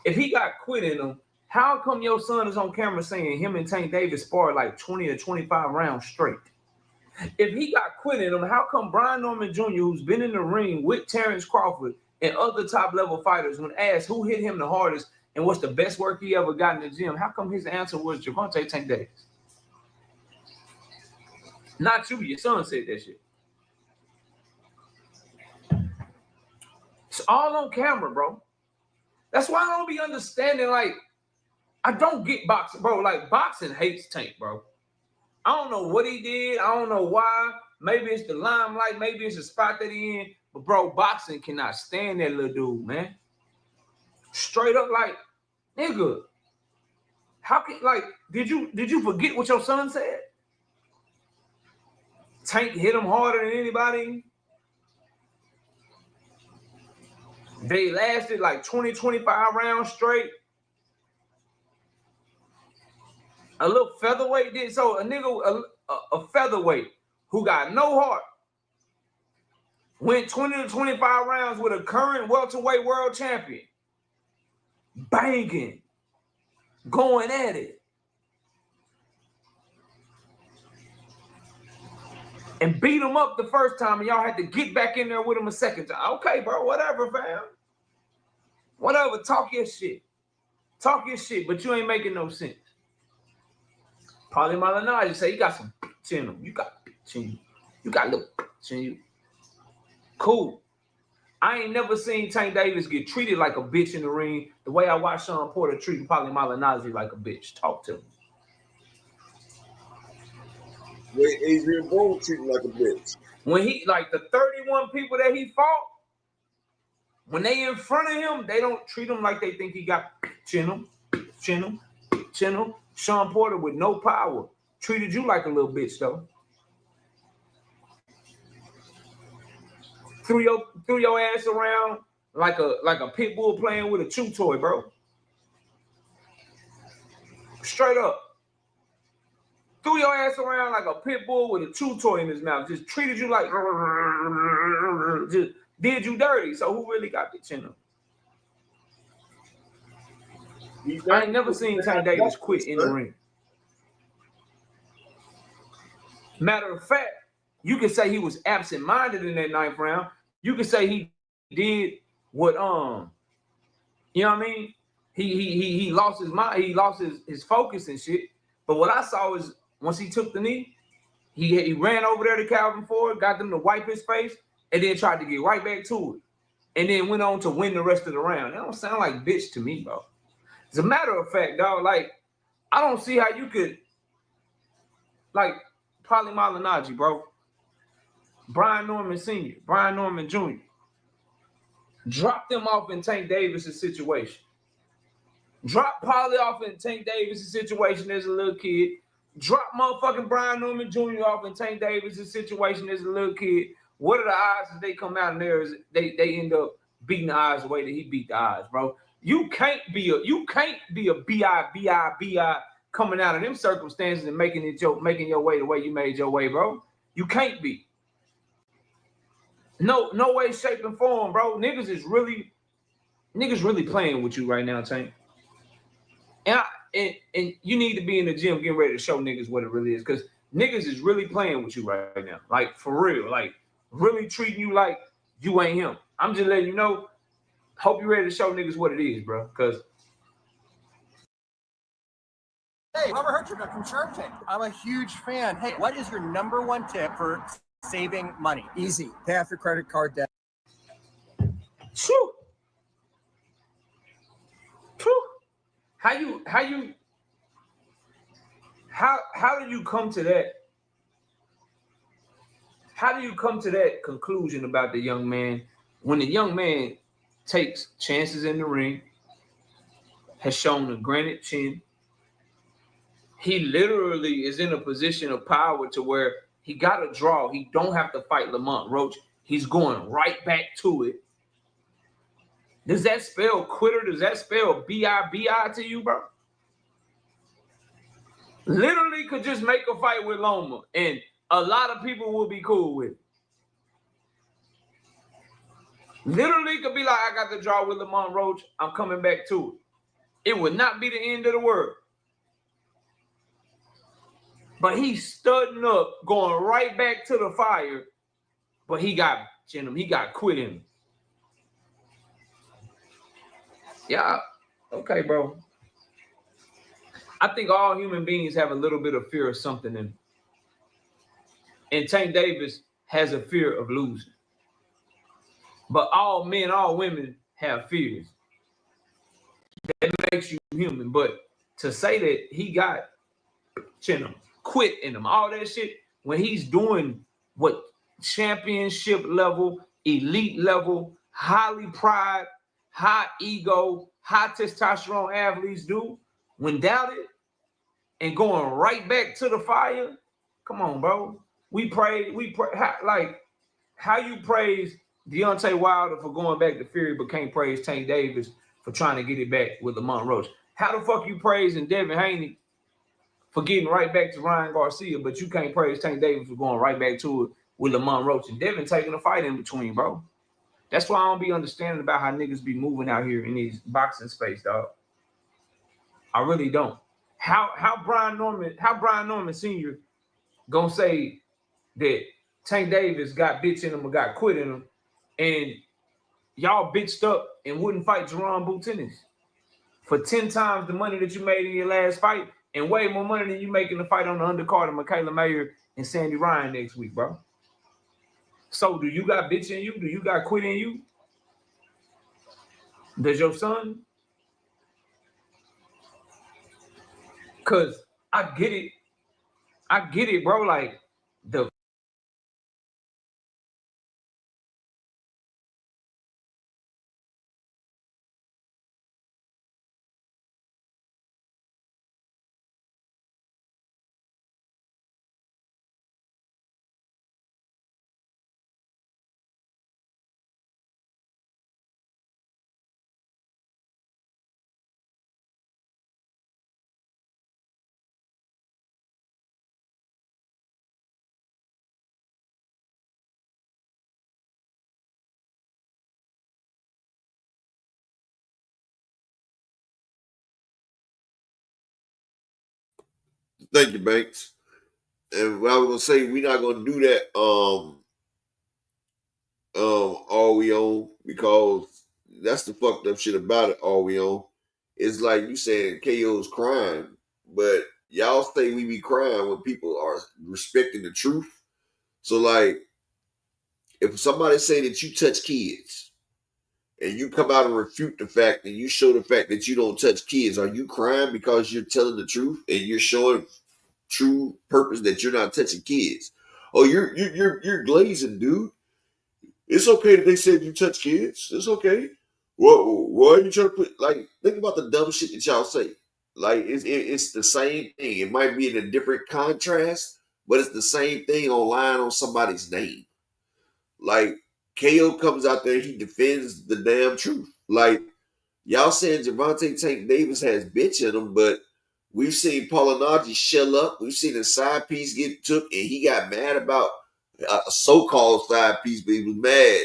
If he got quit in him, how come your son is on camera saying him and Tank Davis sparred like 20 or 25 rounds straight? If he got quit in him, how come Brian Norman Jr., who's been in the ring with Terrence Crawford and other top-level fighters, when asked who hit him the hardest and what's the best work he ever got in the gym, how come his answer was Gervonta Tank Davis? Not you, your son said that shit. It's all on camera, bro. That's why I don't be understanding, like, I don't get boxing, bro. Like, boxing hates Tank, bro. I don't know what he did. I don't know why. Maybe it's the limelight. Maybe it's the spot that he in. But, bro, boxing cannot stand that little dude, man. Straight up, like, nigga, how can, like, did you forget what your son said? Tank hit him harder than anybody. They lasted like 20, 25 rounds straight. A little featherweight did so. A nigga, a featherweight who got no heart went 20 to 25 rounds with a current welterweight world champion. Banging. Going at it. And beat him up the first time, and y'all had to get back in there with him a second time. Okay, bro, whatever, fam. Whatever, talk your shit. Talk your shit, but you ain't making no sense. Paulie Malignaggi say you got some bitch in him. You got bitch in you. You got a little bitch in you. Cool. I ain't never seen Tank Davis get treated like a bitch in the ring the way I watched Sean Porter treating Paulie Malignaggi like a bitch. Talk to him. When Adrian Broner treated like a bitch. When he, like the 31 people that he fought, when they in front of him, they don't treat him like they think he got chin him. Sean Porter with no power treated you like a little bitch though. Threw your ass around like a pit bull playing with a chew toy, bro. Straight up. Threw your ass around like a pit bull with a chew toy in his mouth. Just treated you like, just did you dirty. So who really got the chin up? I ain't never seen Tank Davis quit in the ring. Matter of fact, you could say he was absent-minded in that 9th round. You could say he did what you know what I mean? He lost his mind, he lost his focus and shit. But what I saw is once he took the knee, he ran over there to Calvin Ford, got them to wipe his face, and then tried to get right back to it. and then went on to win the rest of the round. That don't sound like bitch to me, bro. As a matter of fact, dog, like, I don't see how you could, like, Polly Malignaggi, bro. Brian Norman Sr., Brian Norman Jr. Drop them off in Tank Davis' situation. Drop Polly off in Tank Davis' situation as a little kid. Drop motherfucking Brian Norman Jr. off in Tank Davis' situation as a little kid. What are the odds that they come out and they end up beating the odds the way that he beat the odds, bro? You can't be a B.I. coming out of them circumstances and making your way the way you made your way, bro. You can't be. No way, shape, and form, bro. Niggas really playing with you right now, Tank. And you need to be in the gym getting ready to show niggas what it really is, because niggas is really playing with you right now. Like, for real. Like, really treating you like you ain't him. I'm just letting you know. Hope you're ready to show niggas what it is, bro. Because hey, Robert Hertrick from Shark Tank. I'm a huge fan. Hey, what is your number one tip for saving money? Easy. Pay off your credit card debt. True. How do you come to that? How do you come to that conclusion about the young man when the young man takes chances in the ring, has shown a granite chin? He literally is in a position of power to where he got a draw. He don't have to fight Lamont Roach. He's going right back to it. Does that spell quitter? Does that spell B-I-B-I to you, bro? Literally could just make a fight with Loma, and a lot of people will be cool with it. Literally could be like, I got the draw with Lamont Roach. I'm coming back to it. It would not be the end of the world. But he's studding up, going right back to the fire. But he got quit in him. Yeah, okay, bro. I think all human beings have a little bit of fear of something in them. And Tank Davis has a fear of losing. But all men, all women have fears. That makes you human. But to say that he got quit in him, all that shit, when he's doing what championship level, elite level, highly pride, high ego, high testosterone athletes do, when doubted and going right back to the fire, come on, bro. We pray, how you praise Deontay Wilder for going back to Fury, but can't praise Tank Davis for trying to get it back with Lamont Roach. How the fuck you praising Devin Haney for getting right back to Ryan Garcia, but you can't praise Tank Davis for going right back to it with Lamont Roach and Devin taking a fight in between, bro? That's why I don't be understanding about how niggas be moving out here in these boxing space, dog. I really don't. How Brian Norman Sr. gonna say that Tank Davis got bitch in him or got quit in him, and y'all bitched up and wouldn't fight Jerome Boutinis for 10 times the money that you made in your last fight and way more money than you make in the fight on the undercard of Michaela Mayer and Sandy Ryan next week, bro? So do you got bitch in you? Do you got quit in you? Does your son? Because I get it, bro. Like, the Thank you, Banks. And what I was gonna say, we're not gonna do that all we own, because that's the fucked up shit about it. All we own. It's like you saying KO's crying, but y'all say we be crying when people are respecting the truth. So like, if somebody say that you touch kids, and you come out and refute the fact and you show the fact that you don't touch kids, are you crying because you're telling the truth and you're showing true purpose that you're not touching kids? Oh, you're glazing, dude. It's okay that they said you touch kids. It's okay. Why are you trying to put, like, think about the dumb shit that y'all say. Like, it's the same thing. It might be in a different contrast, but it's the same thing online on somebody's name. Like, KO comes out there, he defends the damn truth. Like, y'all saying Gervonta Tank Davis has bitch in him, but we've seen Polinaji shell up. We've seen a side piece get took, and he got mad about a so-called side piece, but he was mad.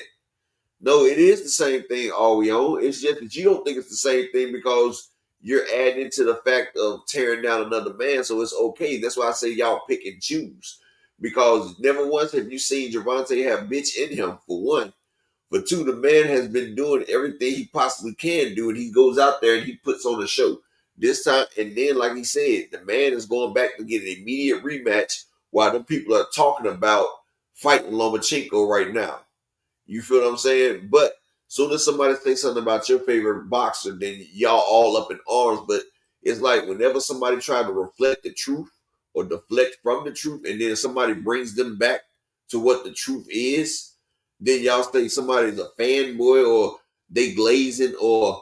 No, it is the same thing all we own. It's just that you don't think it's the same thing because you're adding into the fact of tearing down another man, so it's okay. That's why I say y'all pick and choose. Because never once have you seen Gervonta have bitch in him, for one. For two, the man has been doing everything he possibly can do, and he goes out there and he puts on a show. This time, and then, like he said, the man is going back to get an immediate rematch while the people are talking about fighting Lomachenko right now. You feel what I'm saying? But soon as somebody says something about your favorite boxer, then y'all all up in arms. But it's like whenever somebody tries to reflect the truth or deflect from the truth, and then somebody brings them back to what the truth is, then y'all say somebody's a fanboy or they glazing or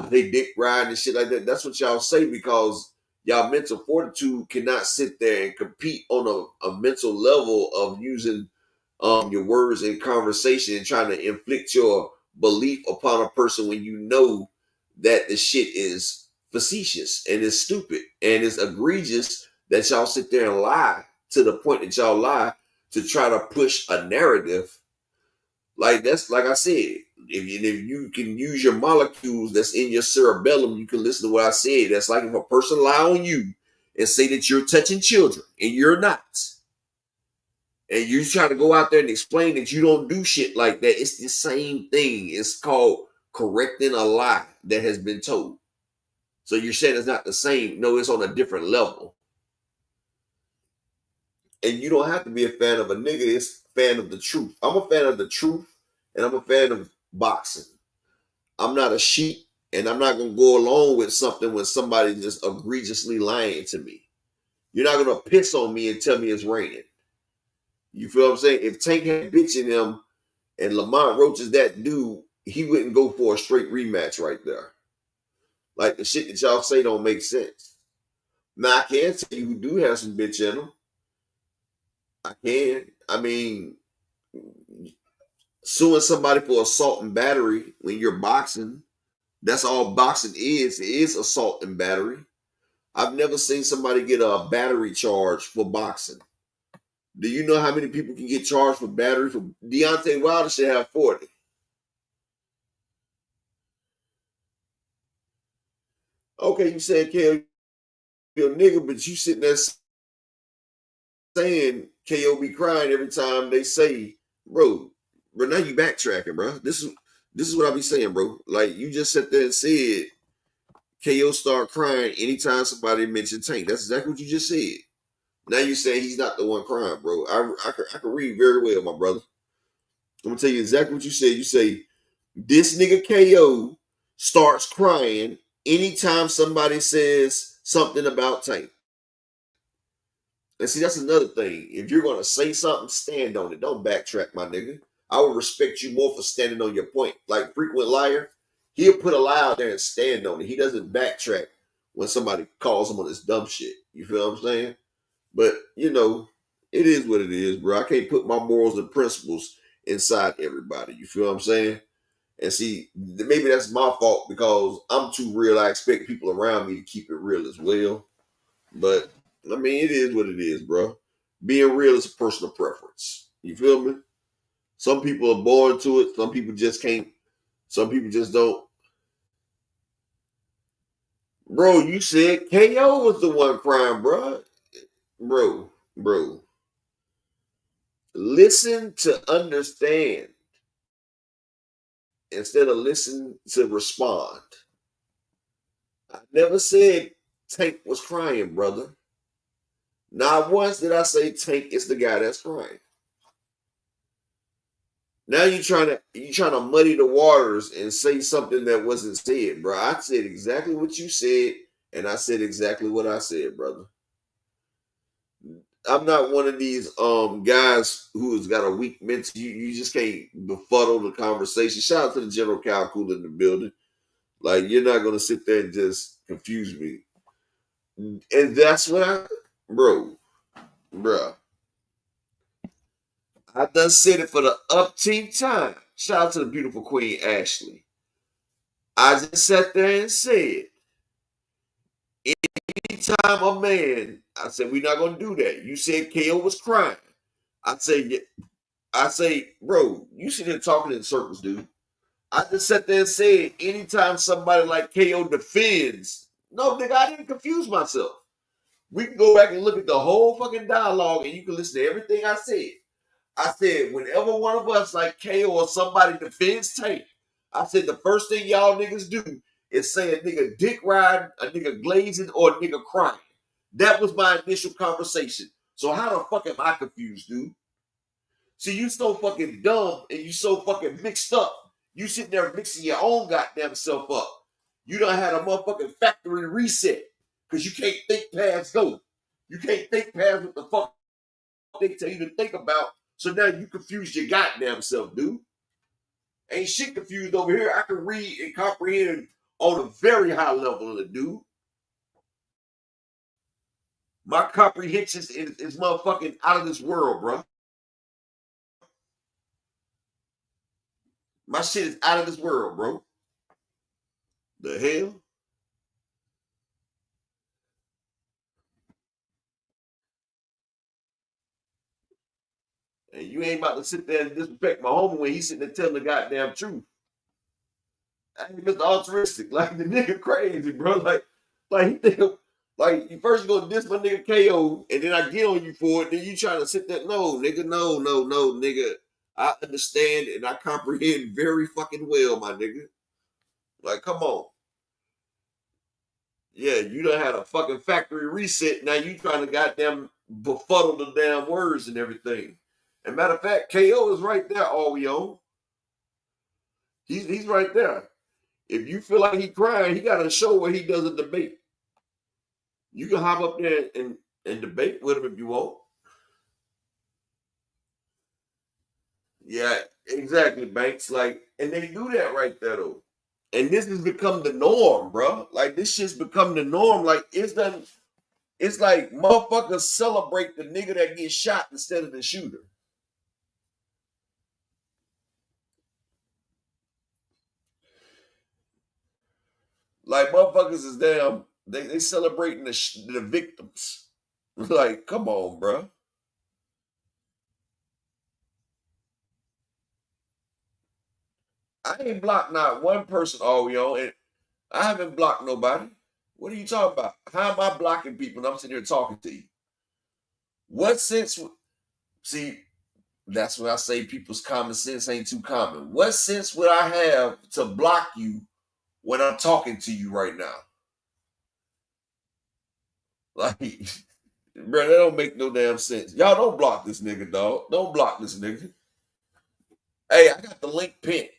they dick riding and shit like that. That's what y'all say because y'all mental fortitude cannot sit there and compete on a mental level of using your words in conversation and trying to inflict your belief upon a person when you know that the shit is facetious and it's stupid and it's egregious that y'all sit there and lie to the point that y'all lie to try to push a narrative. Like that's like I said, if you can use your molecules that's in your cerebellum, you can listen to what I said. That's like if a person lie on you and say that you're touching children and you're not. And you try to go out there and explain that you don't do shit like that. It's the same thing. It's called correcting a lie that has been told. So you're saying it's not the same. No, it's on a different level. And you don't have to be a fan of a nigga. It's a fan of the truth. I'm a fan of the truth, and I'm a fan of boxing. I'm not a sheep, and I'm not going to go along with something when somebody's just egregiously lying to me. You're not going to piss on me and tell me it's raining. You feel what I'm saying? If Tank had bitch in him and Lamont Roach is that dude, he wouldn't go for a straight rematch right there. Like the shit that y'all say don't make sense. Now I can tell you who do have some bitch in him. I can. I mean, suing somebody for assault and battery when you're boxing, that's all boxing is. It is assault and battery. I've never seen somebody get a battery charge for boxing. Do you know how many people can get charged for battery? For Deontay Wilder should have 40. Okay, you said KO you're a nigga, but you sitting there saying KO be crying every time they say, bro, now you backtracking, bro. This is what I be saying, bro. Like you just sat there and said KO start crying anytime somebody mentioned Tank. That's exactly what you just said. Now you're saying he's not the one crying, bro. I can read very well, my brother. I'm going to tell you exactly what you said. You say, this nigga KO starts crying anytime somebody says something about Tank. And see, that's another thing. If you're going to say something, stand on it. Don't backtrack, my nigga. I would respect you more for standing on your point. Like Frequent Liar, he'll put a lie out there and stand on it. He doesn't backtrack when somebody calls him on this dumb shit. You feel what I'm saying? But, you know, it is what it is, bro. I can't put my morals and principles inside everybody. You feel what I'm saying? And see, maybe that's my fault because I'm too real. I expect people around me to keep it real as well. But, I mean, it is what it is, bro. Being real is a personal preference. You feel me? Some people are born to it. Some people just can't. Some people just don't. Bro, you said KO was the one crying, bro. Bro. Listen to understand instead of listen to respond. I never said Tank was crying, brother. Not once did I say Tank is the guy that's crying. Now you trying to muddy the waters and say something that wasn't said, bro. I said exactly what you said, and I said exactly what I said, brother. I'm not one of these guys who's got a weak mental. You just can't befuddle the conversation. Shout out to the General Calcool in the building. Like, you're not gonna sit there and just confuse me. And that's what bro. I done said it for the upteenth time. Shout out to the beautiful Queen Ashley. I just sat there and said, anytime a man, I said, we're not gonna do that. You said KO was crying. I say, bro, you sit here talking in circles, dude. I just sat there and said, anytime somebody like KO defends, no, nigga, I didn't confuse myself. We can go back and look at the whole fucking dialogue and you can listen to everything I said. I said, whenever one of us like KO or somebody defends Tank, I said the first thing y'all niggas do is say a nigga dick riding, a nigga glazing, or a nigga crying. That was my initial conversation. So how the fuck am I confused, dude? See, you so fucking dumb and you so fucking mixed up. You sitting there mixing your own goddamn self up. You done had a motherfucking factory reset because you can't think past go. You can't think past what the fuck they tell you to think about. So now you confused your goddamn self, dude. Ain't shit confused over here. I can read and comprehend on a very high level of the dude. My comprehension is motherfucking out of this world, bro. My shit is out of this world, bro. The hell? And you ain't about to sit there and disrespect my homie when he's sitting there telling the goddamn truth. I ain't Mr. Altruistic. Like, the nigga crazy, bro. Like he think, like, you first gonna diss my nigga KO, and then I get on you for it, then you trying to sit there. No, nigga, no, nigga. I understand and I comprehend very fucking well, my nigga. Like, come on. Yeah, you done had a fucking factory reset. Now you trying to goddamn befuddle the damn words and everything. And matter of fact, KO is right there, all we own. He's right there. If you feel like he crying, he got a show where he does a debate. You can hop up there and debate with him if you want. Yeah, exactly, Banks. Like, and they do that right there though. And this has become the norm, bro. Like, this shit's become the norm. Like, it's like motherfuckers celebrate the nigga that gets shot instead of the shooter. Like, motherfuckers is damn, they celebrating the victims. Like, come on, bro. I ain't blocked not one person all we on, and I haven't blocked nobody. What are you talking about? How am I blocking people and I'm sitting here talking to you? What sense? See, that's when I say people's common sense ain't too common. What sense would I have to block you when I'm talking to you right now? Like, bro, that don't make no damn sense. Y'all don't block this nigga, dog. Don't block this nigga. Hey, I got the link pinned.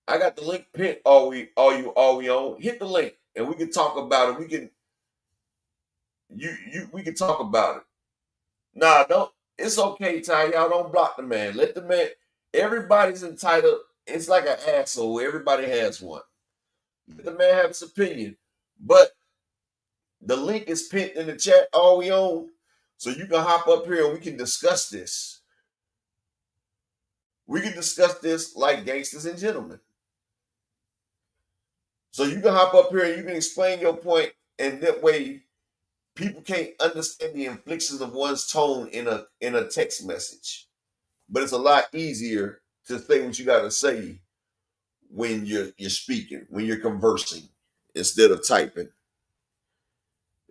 I got the link pinned. All we on. Hit the link and we can talk about it. We can we can talk about it. Nah, don't. It's okay, Ty. Y'all don't block the man. Let the man. Everybody's entitled. It's like an asshole. Everybody has one. Let the man have his opinion. But the link is pinned in the chat. All we on. So you can hop up here and we can discuss this. We can discuss this like gangsters and gentlemen. So you can hop up here and you can explain your point, and that way people can't understand the inflections of one's tone in a text message. But it's a lot easier to say what you got to say when you're speaking, when you're conversing, instead of typing.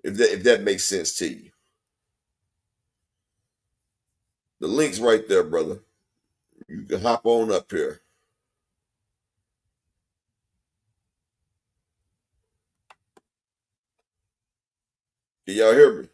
If that makes sense to you. The link's right there, brother. You can hop on up here. Can y'all hear me?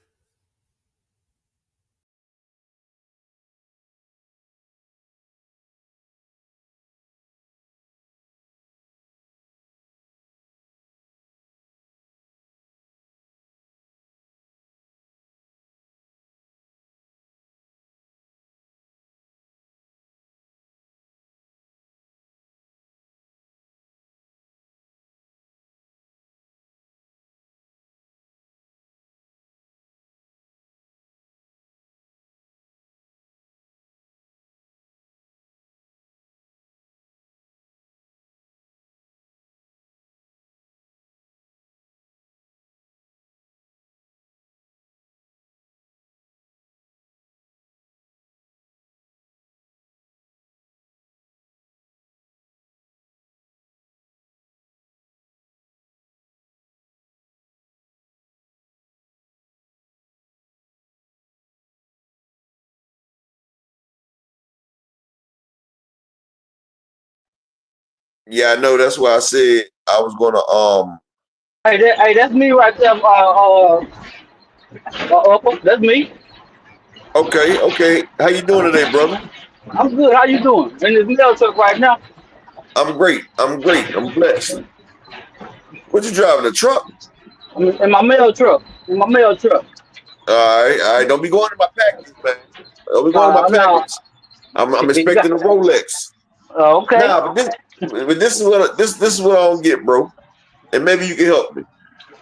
Yeah, I know. That's why I said I was gonna Hey, that's me right there. That's me. Okay. How you doing today, brother? I'm good. How you doing? In this mail truck right now. I'm great. I'm blessed. What you driving, a truck? In my mail truck. All right. Don't be going to my package, man. Don't be going to my package. I'm expecting a Rolex. Okay. Nah, but this is what I don't get, bro. And maybe you can help me.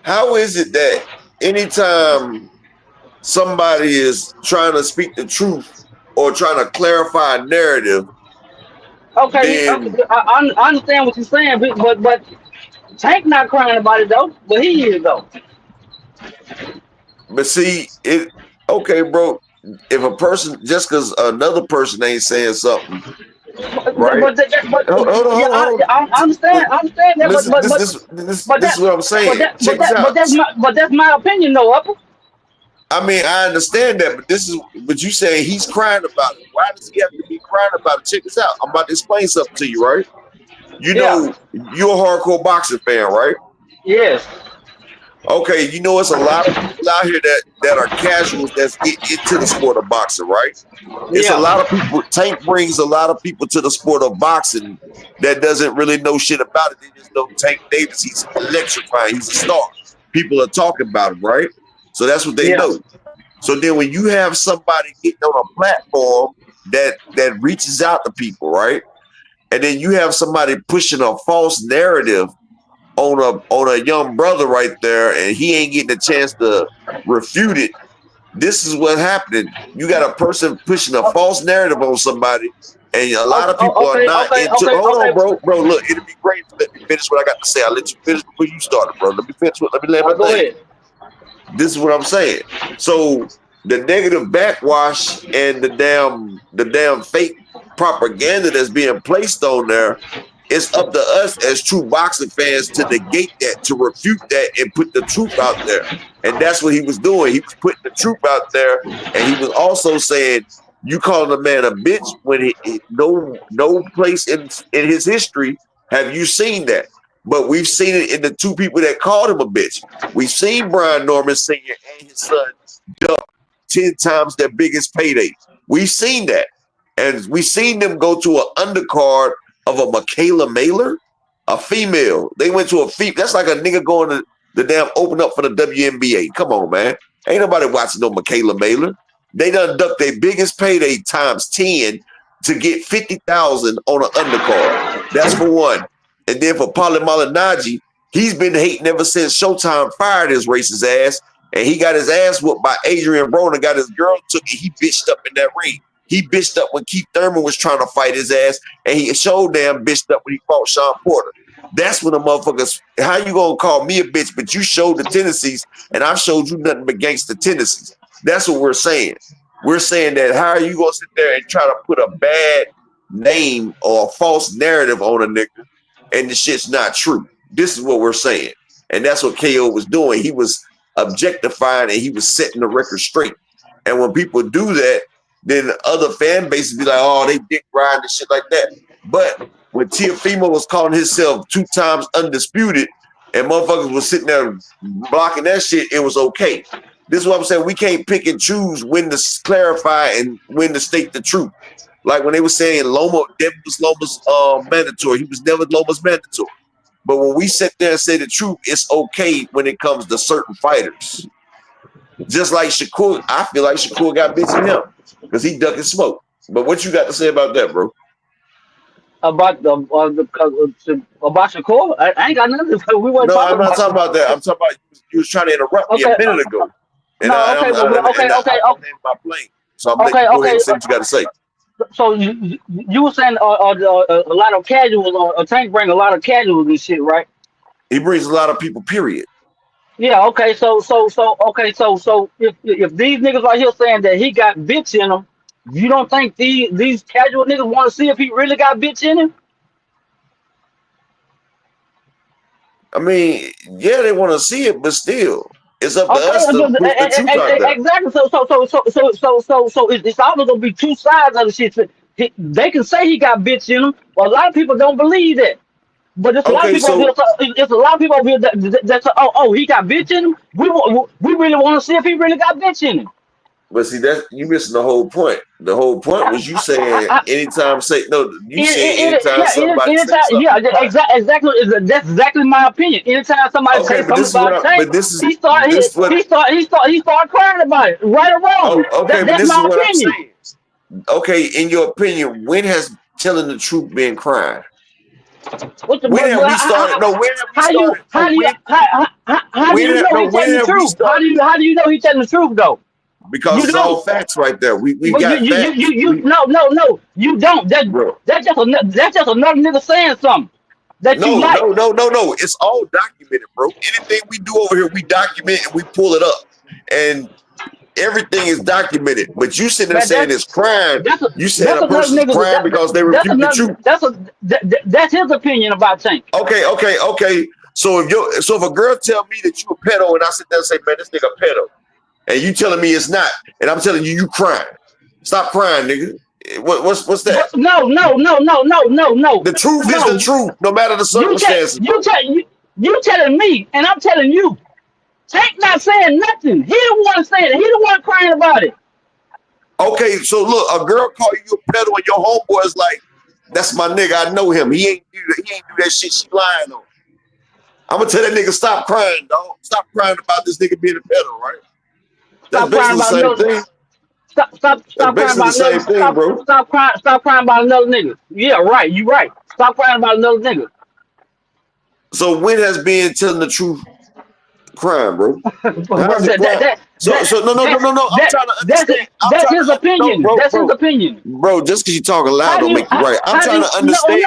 How is it that anytime somebody is trying to speak the truth or trying to clarify a narrative? Okay, I understand what you're saying, but Tank not crying about it though, but he is though. But see, okay, bro. If a person, just because another person ain't saying something, right? Hold on. I understand that, this is what I'm saying. Check this out. But that's my opinion, though, Upper. I mean, I understand that, but you say he's crying about it. Why does he have to be crying about it? Check this out. I'm about to explain something to you, right? You know, you're a hardcore boxing fan, right? Yes. Okay, you know it's a lot of people out here that are casuals that's into the sport of boxing, right? It's a lot of people. Tank brings a lot of people to the sport of boxing that doesn't really know shit about it. They just know Tank Davis. He's electrifying. He's a star. People are talking about him, right? So that's what they know. So then when you have somebody getting on a platform that reaches out to people, right? And then you have somebody pushing a false narrative on a young brother right there, and he ain't getting a chance to refute it. This is what happened. You got a person pushing a false narrative on somebody, and a lot of people are not into. Hold on, bro. Look, it'd be great to let me finish what I got to say. I'll let you finish before you started, bro. Let me finish. Let me land my thing. This is what I'm saying. So the negative backwash and the damn fake propaganda that's being placed on there, it's up to us as true boxing fans to negate that, to refute that, and put the truth out there. And that's what he was doing. He was putting the truth out there, and he was also saying, "You calling a man a bitch when no place in his history have you seen that." But we've seen it in the two people that called him a bitch. We've seen Brian Norman Sr. and his son duck 10 times their biggest payday. We've seen that. And we've seen them go to an undercard of a Michaela Mailer, a female. They went to a female. That's like a nigga going to the damn open up for the WNBA. Come on, man. Ain't nobody watching no Michaela Mailer. They done ducked their biggest payday times 10 to get 50,000 on an undercard. That's for one. And then for Paulie Malignaggi, he's been hating ever since Showtime fired his racist ass, and he got his ass whooped by Adrian Broner, got his girl took it. He bitched up in that ring. He bitched up when Keith Thurman was trying to fight his ass, and he showed damn bitched up when he fought Sean Porter. That's when the motherfuckers, how you gonna call me a bitch, but you showed the tendencies, and I showed you nothing but gangster tendencies. That's what we're saying. We're saying that how are you gonna sit there and try to put a bad name or a false narrative on a nigga, and the shit's not true. This is what we're saying. And that's what KO was doing. He was objectifying and he was setting the record straight. And when people do that, then other fan bases be like, oh, they dick ride and shit like that. But when Teofimo was calling himself 2 times undisputed and motherfuckers was sitting there blocking that shit, it was okay. This is what I'm saying. We can't pick and choose when to clarify and when to state the truth. Like when they were saying Loma, Devin was Loma's mandatory. He was never Loma's mandatory. But when we sit there and say the truth, it's okay when it comes to certain fighters. Just like Shakur, I feel like Shakur got bitch in him because he ducking smoke. But what you got to say about that, bro? About Shakur? I ain't got nothing. We weren't no, I'm not talking about that. I'm talking about you was trying to interrupt me a minute ago. And okay. My plane. So I'm letting you go ahead and say what you got to say. So you were saying a lot of casuals, or Tank bring a lot of casuals and shit, right? He brings a lot of people, period. Yeah, okay, so if these niggas right here saying that he got bitch in him, you don't think these casual niggas want to see if he really got bitch in him? I mean, yeah, they want to see it, but still, it's up to us to put the truth out there. Exactly. So it's always gonna be two sides of the shit. They can say he got bitch in him, but a lot of people don't believe that. But there's a lot of people over here. There's a lot of people over here that oh, he got bitch in him. We really want to see if he really got bitch in him. But see, you missing the whole point. The whole point was you saying anytime somebody says something. Yeah, exactly. That's exactly my opinion. Anytime somebody says something about Tank, he started crying about it, right or wrong. That's my opinion. Okay, in your opinion, when has telling the truth been crime? How do you know he's telling the truth though? Because it's all facts right there. We got facts. No, you don't. That's just another nigga saying something. No. It's all documented, bro. Anything we do over here, we document and we pull it up. And everything is documented. But you sitting there saying it's crime. You said a person's crime because they refute the truth. That's his opinion about Tank. Okay. So if a girl tell me that you a pedo and I sit there and say, man, this nigga a pedo, and you telling me it's not, and I'm telling you crying. Stop crying, nigga. What's that? No. The truth is the truth, no matter the circumstances. You telling me, and I'm telling you. Tank not saying nothing. He the one saying it. He the one crying about it. Okay, so look, a girl call you a pedo and your homeboy is like, that's my nigga. I know him. He ain't do that shit she lying on. I'm gonna tell that nigga stop crying, dog. Stop crying about this nigga being a pedo, right? That's basically the same thing. Stop crying about another nigga. Yeah, right. You right. Stop crying about another nigga. So when has been telling the truth crime, bro? No. I'm trying to understand. That's his opinion. That's his opinion. Bro, just because you talking loud don't make you right. I'm trying to understand.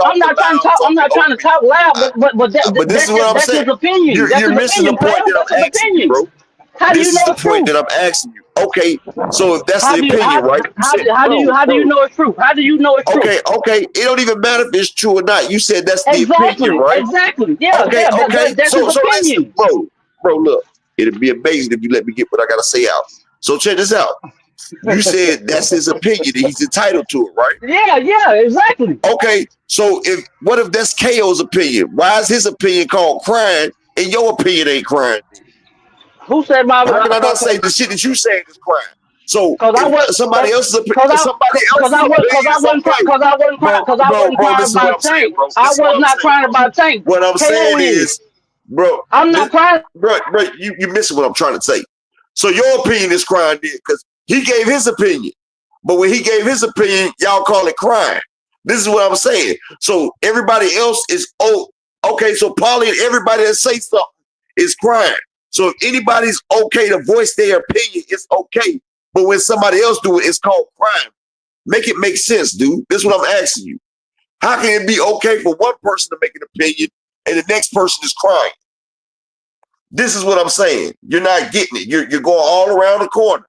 I'm not trying to talk loud, but this is what I'm saying. His opinion. You're missing the point that I'm asking you, bro. This is the point that I'm asking you. Okay, so if that's the opinion, right? How do you know it's true? How do you know it's true? Okay. It don't even matter if it's true or not. You said that's the opinion, right? Exactly. Yeah. Okay. That's his opinion. Bro, look. It'd be amazing if you let me get what I gotta say out. So check this out. You said that's his opinion. He's entitled to it, right? Yeah, exactly. Okay, so what if that's KO's opinion? Why is his opinion called crime and your opinion ain't crime? Who said my? How can I not say the shit that you saying is crime? So somebody else's opinion. Because I wasn't crying about Tank. I was not crying about Tank. What I'm saying is, bro, I'm not crying. Bro, you missing what I'm trying to say. So your opinion is crime, because he gave his opinion. But when he gave his opinion, y'all call it crime. This is what I'm saying. So everybody else is okay. So Paulie and everybody that say something is crime. So if anybody's okay to voice their opinion, it's okay. But when somebody else do it, it's called crime. Make it make sense, dude. This is what I'm asking you. How can it be okay for one person to make an opinion and the next person is crying? This is what I'm saying. You're not getting it. You're going all around the corner.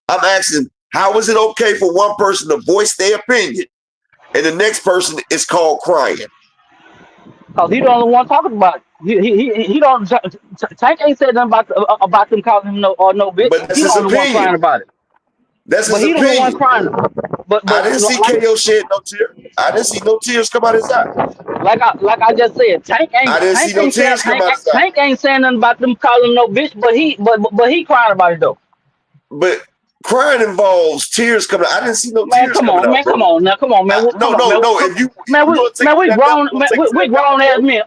I'm asking, how is it okay for one person to voice their opinion and the next person is called crying? Because he the only one talking about it. He don't. Tank ain't said nothing about them calling him no bitch. But that's he his the only one crying about it. That's his opinion. But he the one crying. But I didn't see KO shed no tears. I didn't see no tears come out his eye. Like I just said, Tank ain't. I didn't see no tears come out his eye. Tank ain't saying nothing about them calling him no bitch, but he crying about it though. But crying involves tears coming out. I didn't see no tears coming out. Man, come on, man. No. If you we grown ass men.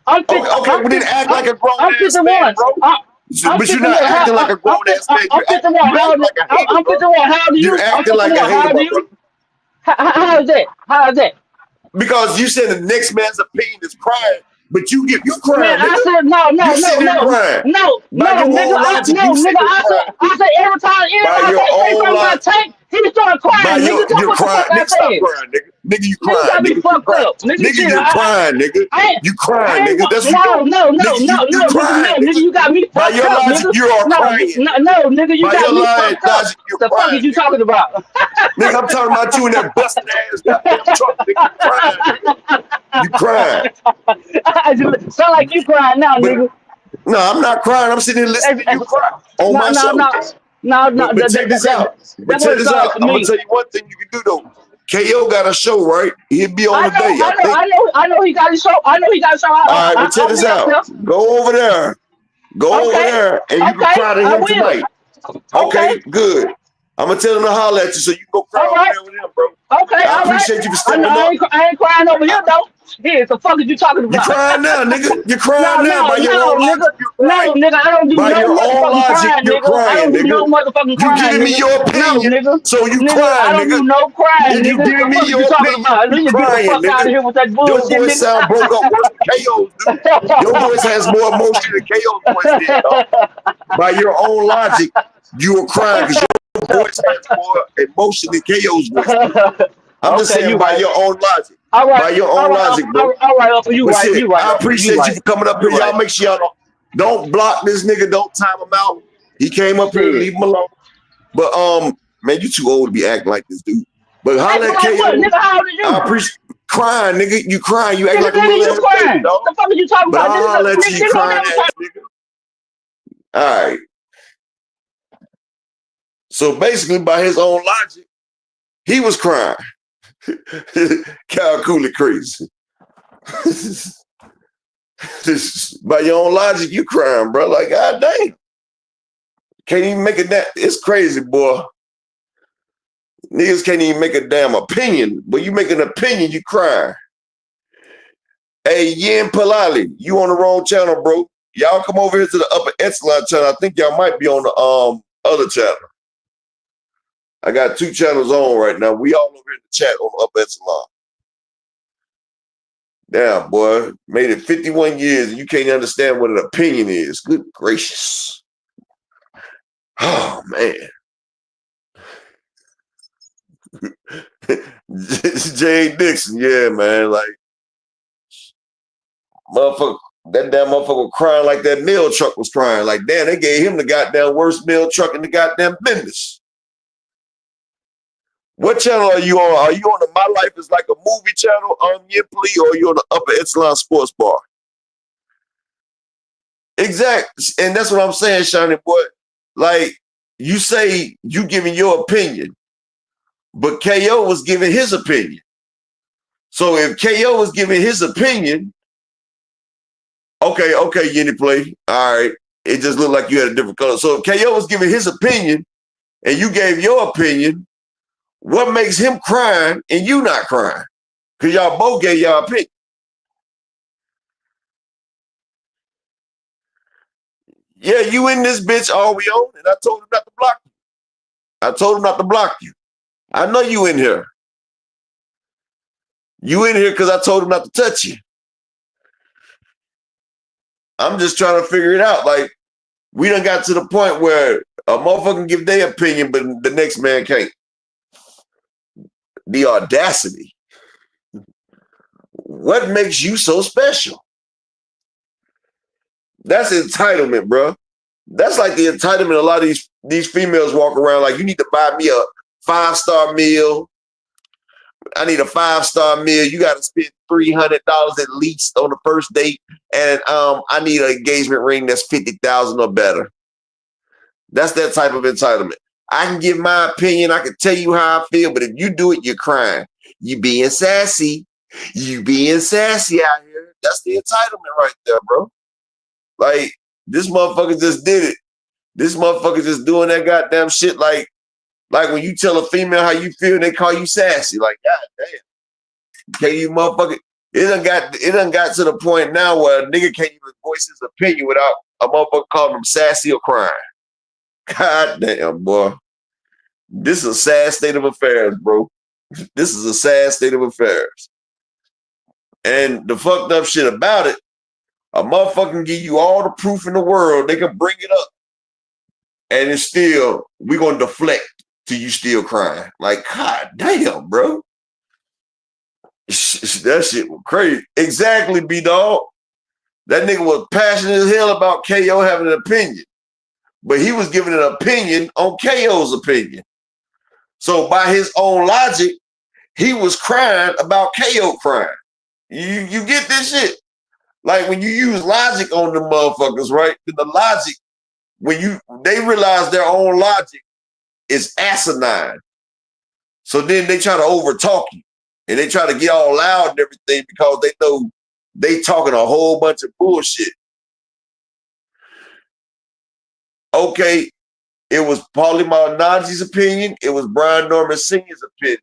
I'm 50. Okay, we didn't act like a grown ass man, bro. But you're not acting like a grown ass man. I'm 51. I'm 51. How old are you? You're acting like a hater. How is that? Because you said the next man's opinion is crying, but you crying. Man, I said no, nigga. I said every time anybody say something about Tank, he started crying. You're crying. Nigga, stop crying, nigga. Nigga, you crying. Nigga got me fucked up. Nigga, you crying, nigga. You crying, nigga. That's what nigga, you got me fucked up. Nigga, you are crying. No, nigga, you got me fucked up. The fuck is you talking about? Nigga, I'm talking about you in that busted ass goddamn truck, nigga. You crying. Sound like you crying now, nigga. No, I'm not crying. I'm sitting here listening to you cry on my show. No. But check this out. I'm gonna tell you one thing you can do though. KO got a show, right? He'll be on today. I know he got a show. I know he got a show. All right, well, check this out. Go over there. Go over there, and you can cry to him tonight. Okay, good. I'm gonna tell him to holler at you so you can go cry over there with him, bro. Okay, I appreciate you for stepping up. I ain't crying over here though. Here, the fuck are you talking about? You crying now, nigga. You're crying now by your own logic. No, nigga, I don't do no motherfucking crying, nigga. I don't do no motherfucking crying. You giving me your opinion, so you crying, I don't do no crying, nigga. You giving me your opinion, you crying, nigga. Out of here with that bullshit, your voice sound broke up worse than KO's, dude. Your voice has more emotion than KO's voice did, dog. By your own logic, you were crying because your voice has more emotion than KO's voice. I'm just saying by your own logic. All right, by your own logic, bro. All right, you right. You right. I appreciate you for coming up here. Y'all make sure y'all don't block this nigga. Don't time him out. He came up here. Leave him alone. But man, you too old to be acting like this, dude. But holla at KO. Nigga, how old are you? I appreciate crying, nigga. You crying. You act like a little ass baby, dog. What the fuck are you talking about? But I'll let you crying ass nigga. All right. So basically, by his own logic, he was crying. Cal Cooley crazy. By your own logic, you crying, bro. Like, god damn. Can't even make it that. It's crazy, boy. Niggas can't even make a damn opinion. But you make an opinion, you crying. Hey, Yin Palali, you on the wrong channel, bro. Y'all come over here to the Upper Echelon channel. I think y'all might be on the other channel. I got 2 channels on right now. We all over in the chat on the Upper Echelon. Damn, boy. Made it 51 years and you can't understand what an opinion is. Good gracious. Oh, man. Jay Dixon, yeah, man. Like, motherfucker, that damn motherfucker was crying like that mail truck was crying. Like, damn, they gave him the goddamn worst mail truck in the goddamn business. What channel are you on? Are you on the My Life is Like a Movie channel on Yipley, or are you on the Upper Echelon Sports Bar? Exactly. And that's what I'm saying, Shiny boy. Like, you say you giving your opinion, but KO was giving his opinion. So if KO was giving his opinion, okay, Yinny Play. All right. It just looked like you had a different color. So if KO was giving his opinion and you gave your opinion, what makes him crying and you not crying? Because y'all both gave y'all opinion. Yeah, you in this bitch all we on, and I told him not to block you. I told him not to block you. I know you in here. You in here because I told him not to touch you. I'm just trying to figure it out. Like, we done got to the point where a motherfucker can give their opinion, but the next man can't. The audacity. What makes you so special? That's entitlement, bro. That's like the entitlement a lot of these females walk around like, you need to buy me a 5-star meal. I need a 5-star meal. You got to spend $300 at least on the first date. And I need an engagement ring that's $50,000 or better. That's that type of entitlement. I can give my opinion. I can tell you how I feel, but if you do it, you're crying. You being sassy. You being sassy out here. That's the entitlement right there, bro. Like, this motherfucker just did it. This motherfucker just doing that goddamn shit like when you tell a female how you feel, they call you sassy. Like, god damn. Can't you motherfucker? It done got to the point now where a nigga can't even voice his opinion without a motherfucker calling him sassy or crying. God damn, boy. This is a sad state of affairs, bro. This is a sad state of affairs. And the fucked up shit about it, a motherfucker can give you all the proof in the world. They can bring it up. And it's still, we're going to deflect till you still crying. Like, god damn, bro. That shit was crazy. Exactly, B-Dog. That nigga was passionate as hell about KO having an opinion. But he was giving an opinion on KO's opinion. So by his own logic, he was crying about KO crying. You get this shit? Like, when you use logic on the motherfuckers, right? The logic, when they realize their own logic is asinine. So then they try to overtalk you. And they try to get all loud and everything because they know they talking a whole bunch of bullshit. Okay, it was Paulie Malignaggi's opinion. It was Brian Norman Sr.'s opinion.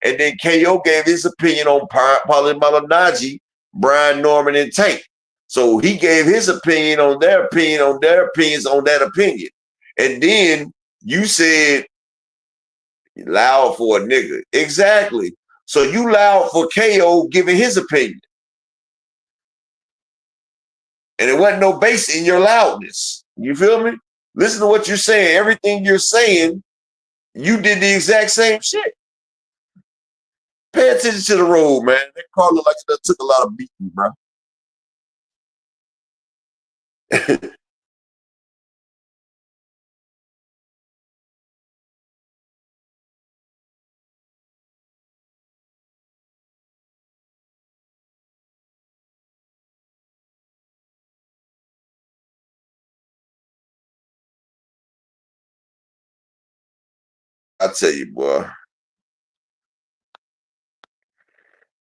And then KO gave his opinion on Paulie Malignaggi, Brian Norman, and Tank. So he gave his opinion on their opinion on their opinions on that opinion. And then you said, loud for a nigga. Exactly. So you loud for KO giving his opinion. And it wasn't no bass in your loudness. You feel me? Listen to what you're saying. Everything you're saying, you did the exact same shit. Pay attention to the road, man. That car looked like it took a lot of beating, bro. I tell you, boy.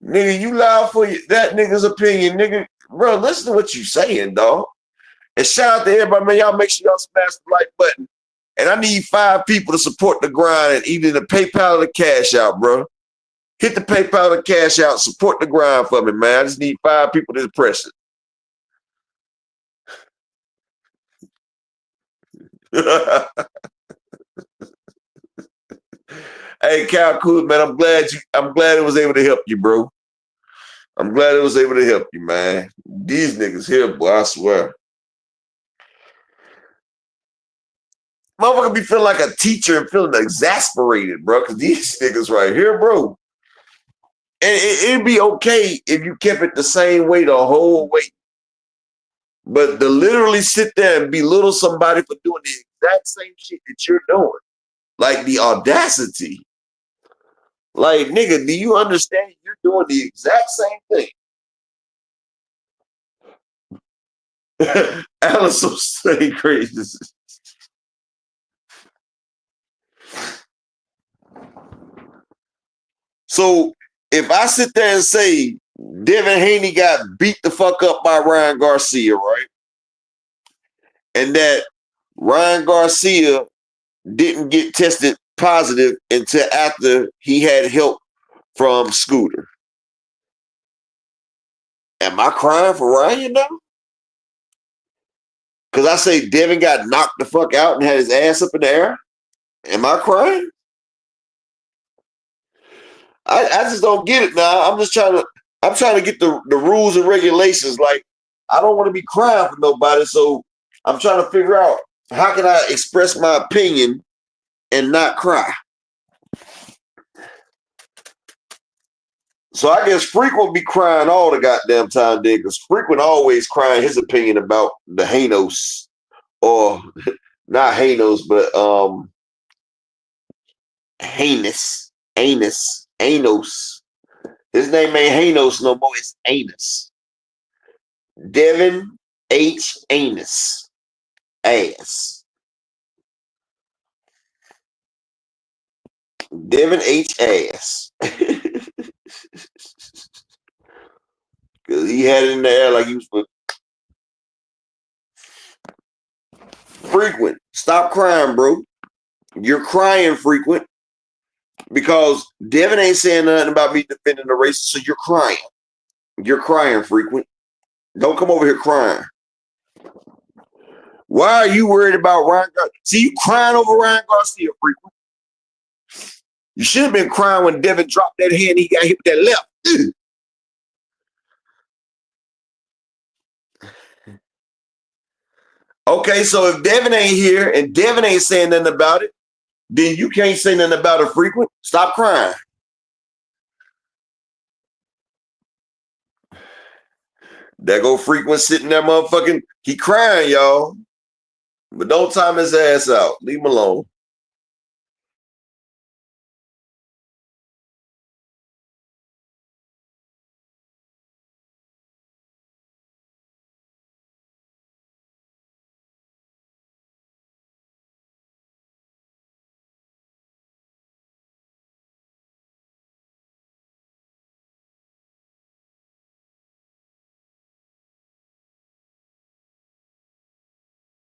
Nigga, you loud for that nigga's opinion, nigga. Bro, listen to what you saying, dog. And shout out to everybody, man. Y'all make sure y'all smash the like button. And I need 5 people to support the grind and either the PayPal or the cash out, bro. Hit the PayPal or the cash out. Support the grind for me, man. I just need 5 people to press it. Hey, Cal Cool, man. I'm glad it was able to help you, bro. I'm glad it was able to help you, man. These niggas here, boy, I swear. Motherfucker be feeling like a teacher and feeling exasperated, bro, because these niggas right here, bro. And it'd be okay if you kept it the same way the whole way. But to literally sit there and belittle somebody for doing the exact same shit that you're doing, like the audacity. Like, nigga, do you understand you're doing the exact same thing? Alice so saying crazy. So if I sit there and say Devin Haney got beat the fuck up by Ryan Garcia, right? And that Ryan Garcia didn't get tested positive until after he had help from Scooter. Am I crying for Ryan now? Because I say Devin got knocked the fuck out and had his ass up in the air? Am I crying? I just don't get it now. I'm trying to get the rules and regulations. Like, I don't want to be crying for nobody, so I'm trying to figure out how can I express my opinion and not cry. So I guess Frequent be crying all the goddamn time, dude, because Frequent always crying his opinion about the Hanos, or not Hanos, but Anos. His name ain't Hanos no more, it's Anus. Devin H. Anus. Ass. Devin H. Ass. Because he had it in the air like he was Frequent. Stop crying, bro. You're crying, Frequent. Because Devin ain't saying nothing about me defending the racist, so you're crying. You're crying, Frequent. Don't come over here crying. Why are you worried about Ryan Garcia? See, you crying over Ryan Garcia, Frequent. You should have been crying when Devin dropped that hand. He got hit with that left. Okay, so if Devin ain't here and Devin ain't saying nothing about it, then you can't say nothing about it, Frequent. Stop crying. There go Frequent sitting there, motherfucking. He crying, y'all. But don't time his ass out. Leave him alone.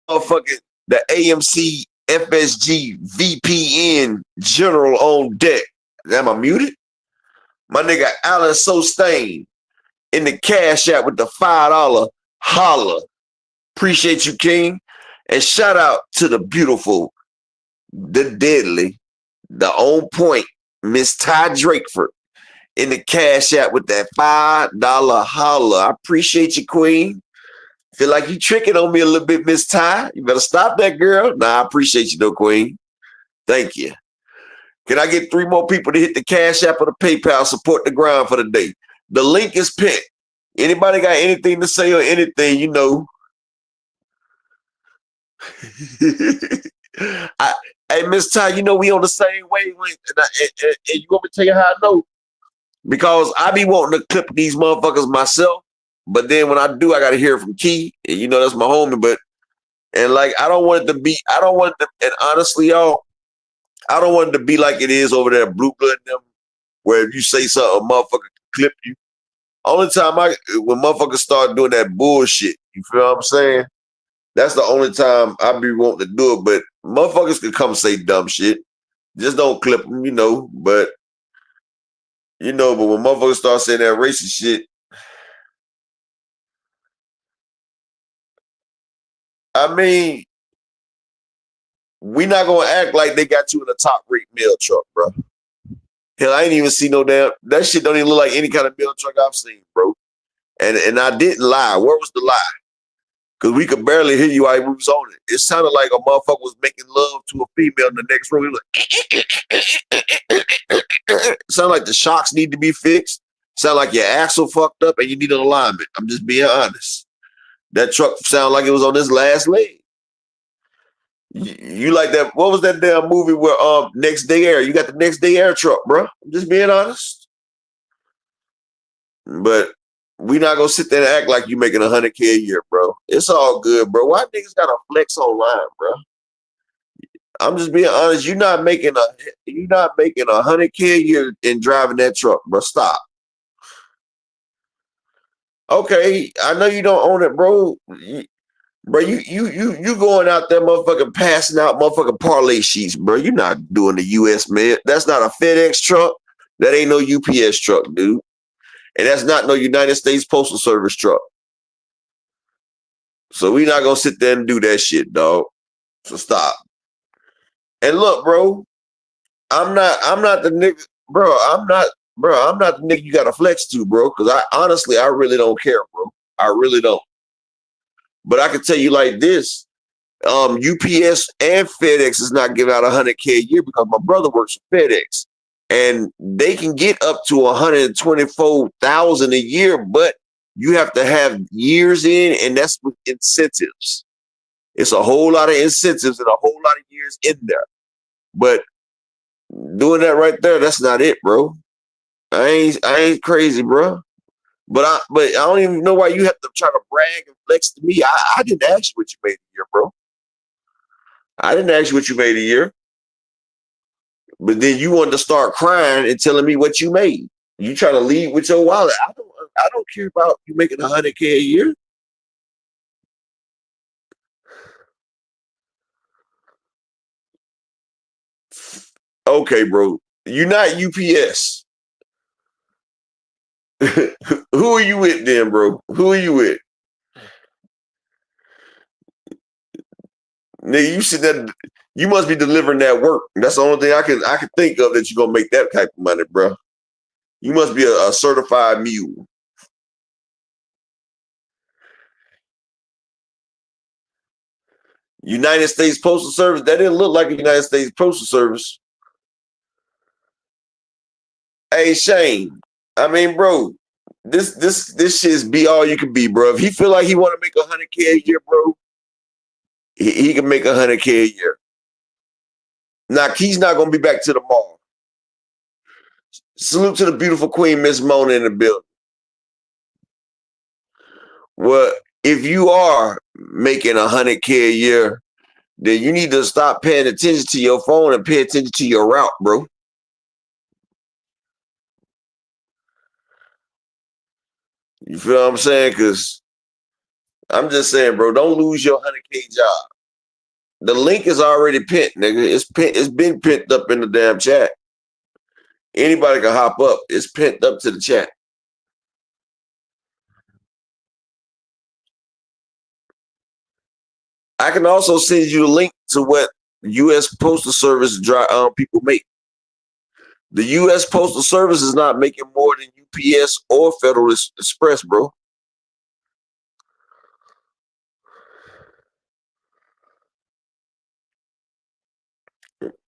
motherfucking the AMC FSG VPN general on deck. Am I muted? My nigga Alan Sostain in the Cash App with the $5 holla. Appreciate you, King. And shout out to the beautiful, the deadly, the on point, Miss Ty Drakeford in the Cash App with that $5 holla. I appreciate you, Queen. Feel like you tricking on me a little bit, Miss Ty. You better stop that, girl. Nah, I appreciate you, though, Queen. Thank you. Can I get 3 more people to hit the Cash App or the PayPal, support the grind for the day? The link is pinned. Anybody got anything to say or anything, you know? Hey, Miss Ty, you know we on the same wavelength. And you want me to tell you how I know? Because I be wanting to clip these motherfuckers myself. But then when I do, I got to hear from Key. And you know, that's my homie. And like, I don't want it to be, and honestly, y'all, I don't want it to be like it is over there, Blue Blood and them, where if you say something, a motherfucker can clip you. Only time when motherfuckers start doing that bullshit, you feel what I'm saying? That's the only time I be wanting to do it. But motherfuckers can come say dumb shit. Just don't clip them, you know. But when motherfuckers start saying that racist shit, I mean, we not gonna act like they got you in a top rate mail truck, bro. Hell, I ain't even see no damn. That shit don't even look like any kind of mail truck I've seen, bro. And I didn't lie. Where was the lie? Because we could barely hear you while we was on it. It sounded like a motherfucker was making love to a female in the next room. He like, it sounded like the shocks need to be fixed. Sound like your axle fucked up and you need an alignment. I'm just being honest. That truck sounded like it was on its last leg. You like that? What was that damn movie where Next Day Air? You got the Next Day Air truck, bro. I'm just being honest. But we not gonna sit there and act like you making $100K a year, bro. It's all good, bro. Why niggas gotta flex online, bro? I'm just being honest. You're not making $100K a year in driving that truck, bro. Stop. Okay, I know you don't own it, bro. Bro, you going out there motherfucking passing out motherfucking parlay sheets, bro. You're not doing the US mail. That's not a FedEx truck. That ain't no UPS truck, dude. And that's not no United States Postal Service truck. So we not gonna sit there and do that shit, dog. So stop. And look, bro, I'm not the nigga, bro. I'm not the nigga you gotta flex to, bro. Cause I really don't care, bro. I really don't. But I can tell you like this, UPS and FedEx is not giving out $100K a year because my brother works for FedEx. And they can get up to $124,000 a year, but you have to have years in, and that's with incentives. It's a whole lot of incentives and a whole lot of years in there. But doing that right there, that's not it, bro. I ain't crazy, bro. But I don't even know why you have to try to brag and flex to me. I didn't ask you what you made a year, bro. I didn't ask you what you made a year. But then you wanted to start crying and telling me what you made. You try to lead with your wallet. I don't care about you making $100K a year. Okay, bro. You're not UPS. Who are you with then, bro? Who are you with? Nigga, you sit there, you must be delivering that work. That's the only thing I can think of that you're gonna make that type of money, bro. You must be a certified mule. United States Postal Service, that didn't look like a United States Postal Service. Hey, Shane, I mean, bro, this shit's be all you can be, bro. If he feel like he want to make $100K a year, bro, he can make $100K a year. Now, Key's not gonna be back to the mall. Salute to the beautiful queen, Miss Mona, in the building. Well, if you are making $100K a year, then you need to stop paying attention to your phone and pay attention to your route, bro. You feel what I'm saying? Because I'm just saying, bro, don't lose your $100K job. The link is already pinned, nigga. It's been pinned up in the damn chat. Anybody can hop up. It's pinned up to the chat. I can also send you the link to what U.S. Postal Service people make. The U.S. Postal Service is not making more than UPS or Federal Express, bro.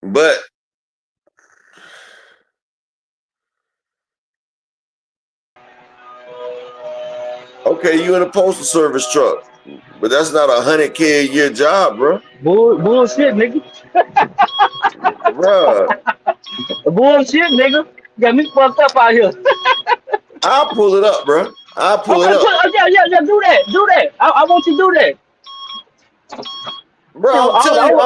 But okay, you in a Postal Service truck, but that's not $100K a year job, bro. Bullshit, nigga. Bro. Bullshit, nigga. Got me fucked up out here. I'll pull it up, bro. I'll pull it up. Yeah, do that. I want you to do that. Bro, I'm telling you,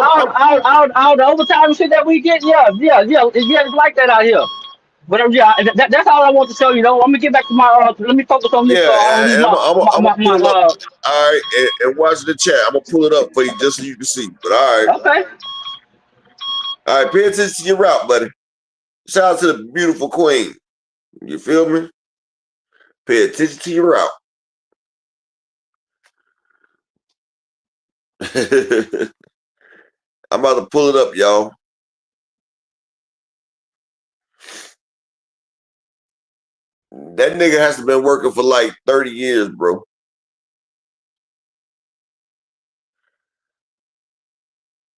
all the overtime shit that we get, yeah, it's like that out here. But yeah, that's all I want to show you. Though, let me get back to my. Let me focus on this. Yeah, and I'm gonna pull it up. All right, and watch the chat. I'm gonna pull it up for you just so you can see. But all right, okay. All right, pay attention to your route, buddy. Shout out to the beautiful queen. You feel me? Pay attention to your route. I'm about to pull it up, y'all. That nigga has to been working for like 30 years, bro.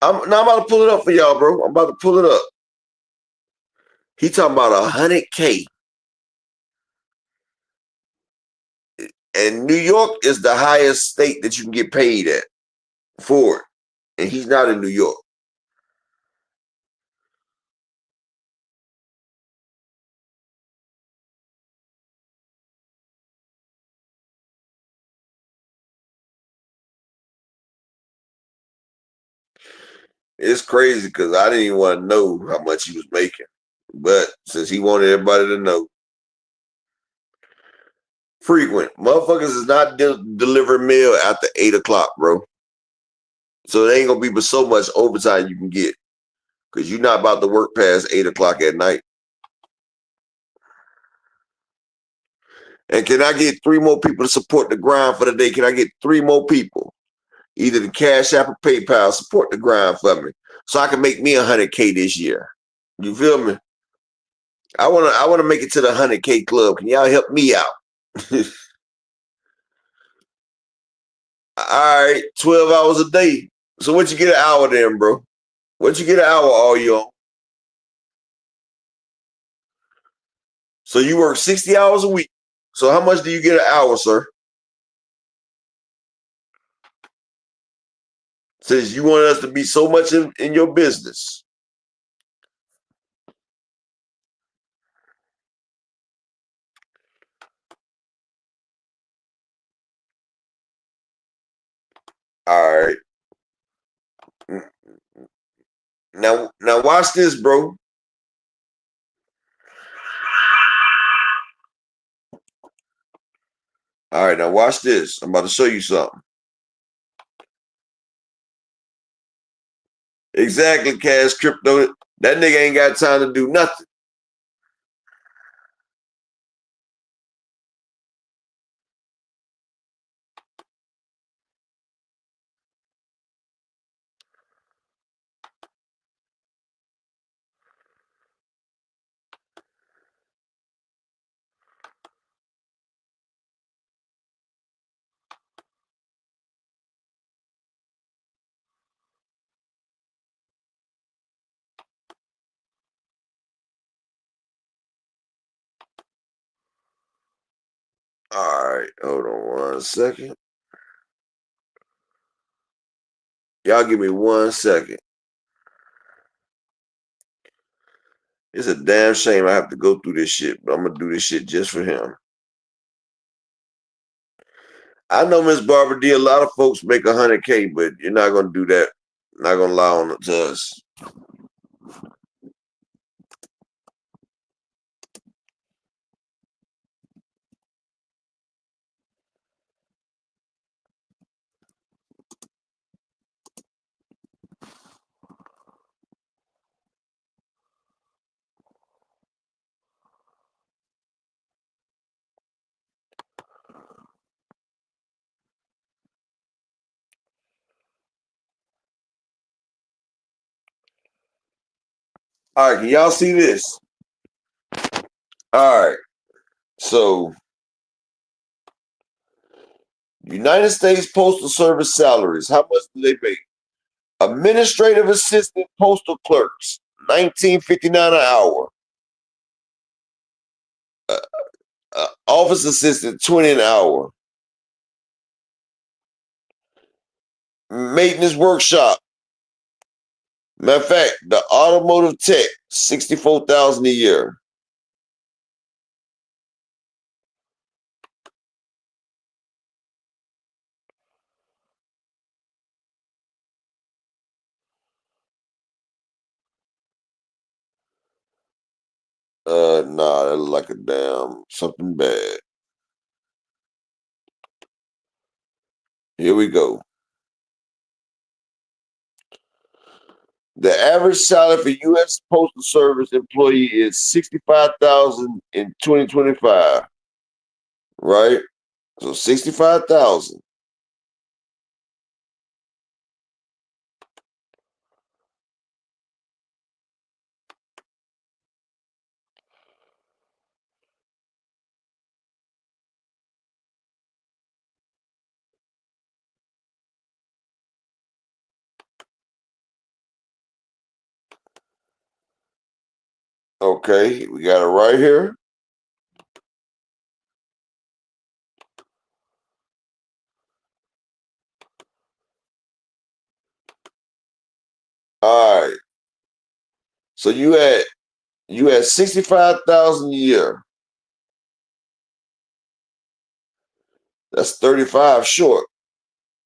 I'm about to pull it up for y'all, bro. I'm about to pull it up. He talking about $100K. And New York is the highest state that you can get paid at for it. And he's not in New York. It's crazy because I didn't even want to know how much he was making. But since he wanted everybody to know. Frequent. Motherfuckers is not delivering mail after 8 o'clock, bro. So there ain't going to be but so much overtime you can get. Because you're not about to work past 8 o'clock at night. And can I get 3 more people to support the grind for the day? Can I get 3 more people? Either the Cash App or PayPal, support the grind for me. So I can make me $100K this year. You feel me? I wanna make it to the $100K club. Can y'all help me out? All right, 12 hours a day. So what you get an hour then, bro? What you get an hour all you on? So you work 60 hours a week. So how much do you get an hour, sir? Since you want us to be so much in your business. All right. Now watch this, bro. All right, now watch this. I'm about to show you something. Exactly, Cash Crypto. That nigga ain't got time to do nothing. All right, hold on 1 second. Y'all give me 1 second. It's a damn shame I have to go through this shit, but I'm gonna do this shit just for him. I know Miss Barbara D, a lot of folks make $100K, but you're not gonna do that. Not gonna lie on it to us. All right, can y'all see this? All right. So, United States Postal Service salaries, how much do they pay? Administrative assistant postal clerks, $19.59 an hour. Office assistant, $20 an hour. Maintenance workshop. Matter of fact, the automotive tech, $64,000 a year. Nah, that look like a damn something bad. Here we go. The average salary for U.S. Postal Service employee is $65,000 in 2025, right? So 65,000. Okay, we got it right here. All right. So you had 65,000 a year. That's 35 short.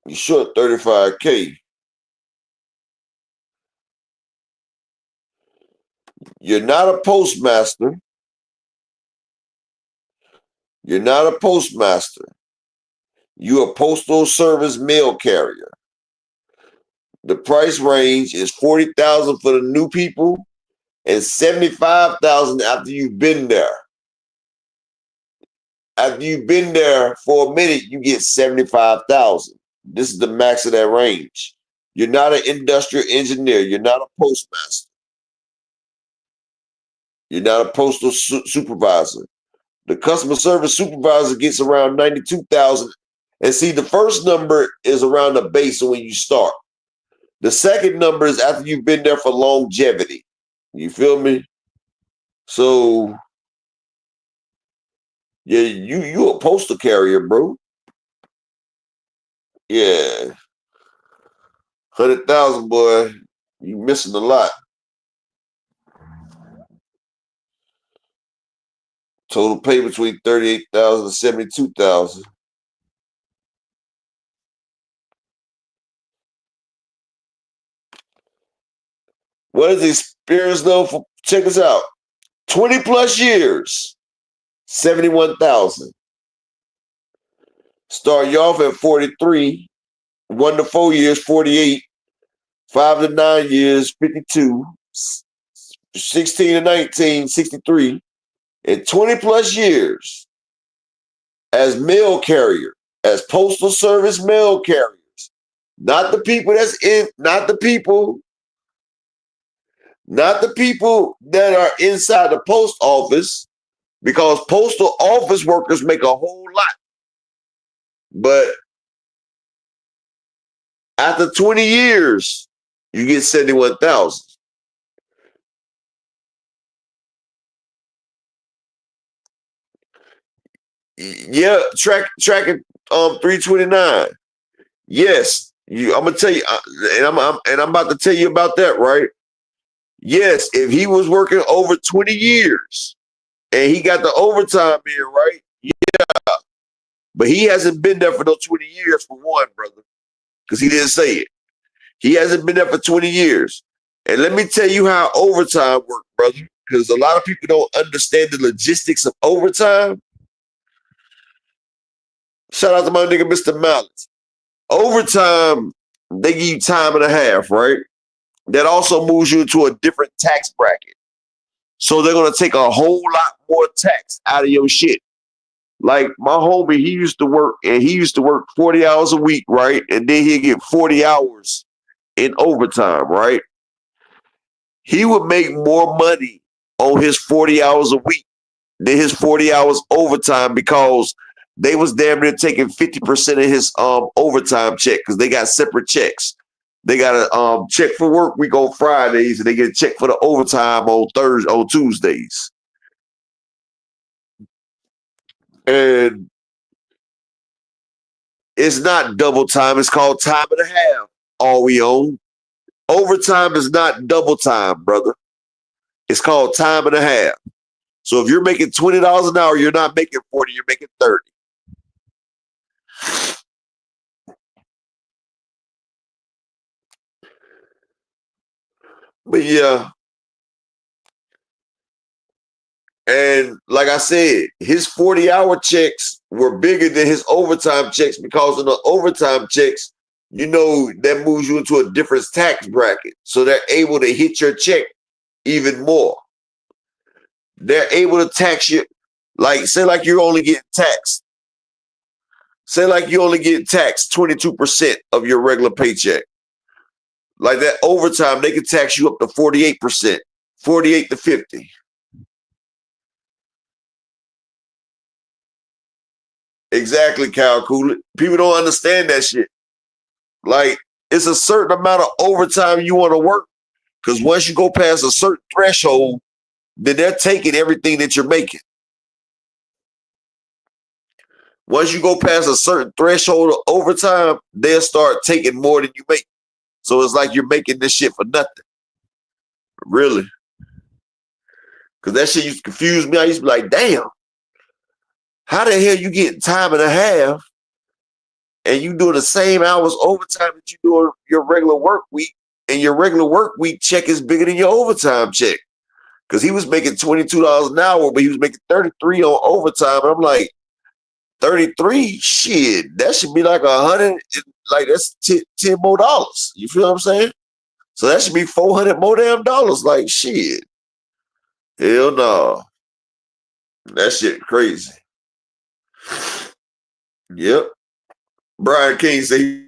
You short 35K. You're not a postmaster. You're not a postmaster. You're a postal service mail carrier. The price range is $40,000 for the new people and $75,000 after you've been there. After you've been there for a minute, you get $75,000. This is the max of that range. You're not an industrial engineer. You're not a postmaster. You're not a postal supervisor. The customer service supervisor gets around 92,000. And see, the first number is around the base of when you start. The second number is after you've been there for longevity. You feel me? So, yeah, you a postal carrier, bro. Yeah. 100,000, boy. You missing a lot. Total pay between 38,000 and 72,000. What is the experience though? Check us out. 20 plus years, 71,000. Start you off at 43, 1 to 4 years, 48, 5 to 9 years, 52, 16 to 19, 63, and 20 plus years as mail carrier, as postal service mail carriers. Not the people not the people that are inside the post office, because postal office workers make a whole lot. But after 20 years, you get 71,000. Yeah, tracking 329. Yes, I'm gonna tell you, and I'm about to tell you about that, right? Yes, if he was working over 20 years and he got the overtime in, right? Yeah, but he hasn't been there for those 20 years for one, brother, because he didn't say it. He hasn't been there for 20 years. And let me tell you how overtime works, brother, because a lot of people don't understand the logistics of overtime. Shout out to my nigga, Mr. Mallets. Overtime, they give you time and a half, right? That also moves you into a different tax bracket. So they're going to take a whole lot more tax out of your shit. Like my homie, he used to work 40 hours a week, right? And then he'd get 40 hours in overtime, right? he would make more money on his 40 hours a week than his 40 hours overtime because they was damn near taking 50% of his overtime check because they got separate checks. They got a check for work week on Fridays, and they get a check for the overtime on Tuesdays. And it's not double time; it's called time and a half. All we own. Overtime is not double time, brother. It's called time and a half. So if you're making $20 an hour, you're not making 40, you're making 30. But yeah. And like I said, his 40-hour checks were bigger than his overtime checks because in the overtime checks, you know, that moves you into a different tax bracket. So they're able to hit your check even more. They're able to tax you, like, say like you're only getting taxed. Say like you only get taxed 22% of your regular paycheck. Like that overtime, they can tax you up to 48%, 48 to 50. Exactly, Cal Cooley. People don't understand that shit. Like, it's a certain amount of overtime you want to work, because once you go past a certain threshold, then they're taking everything that you're making. Once you go past a certain threshold of overtime, they'll start taking more than you make. So it's like you're making this shit for nothing. Really. Because that shit used to confuse me. I used to be like, damn, how the hell you get time and a half and you do the same hours overtime that you do your regular work week, and your regular work week check is bigger than your overtime check? Because he was making $22 an hour, but he was making 33 on overtime. And I'm like, 33? Shit, that should be like 100. Like, that's 10 more dollars. You feel what I'm saying? So that should be 400 more damn dollars. Like, shit. Hell no. That shit crazy. Yep. Brian King say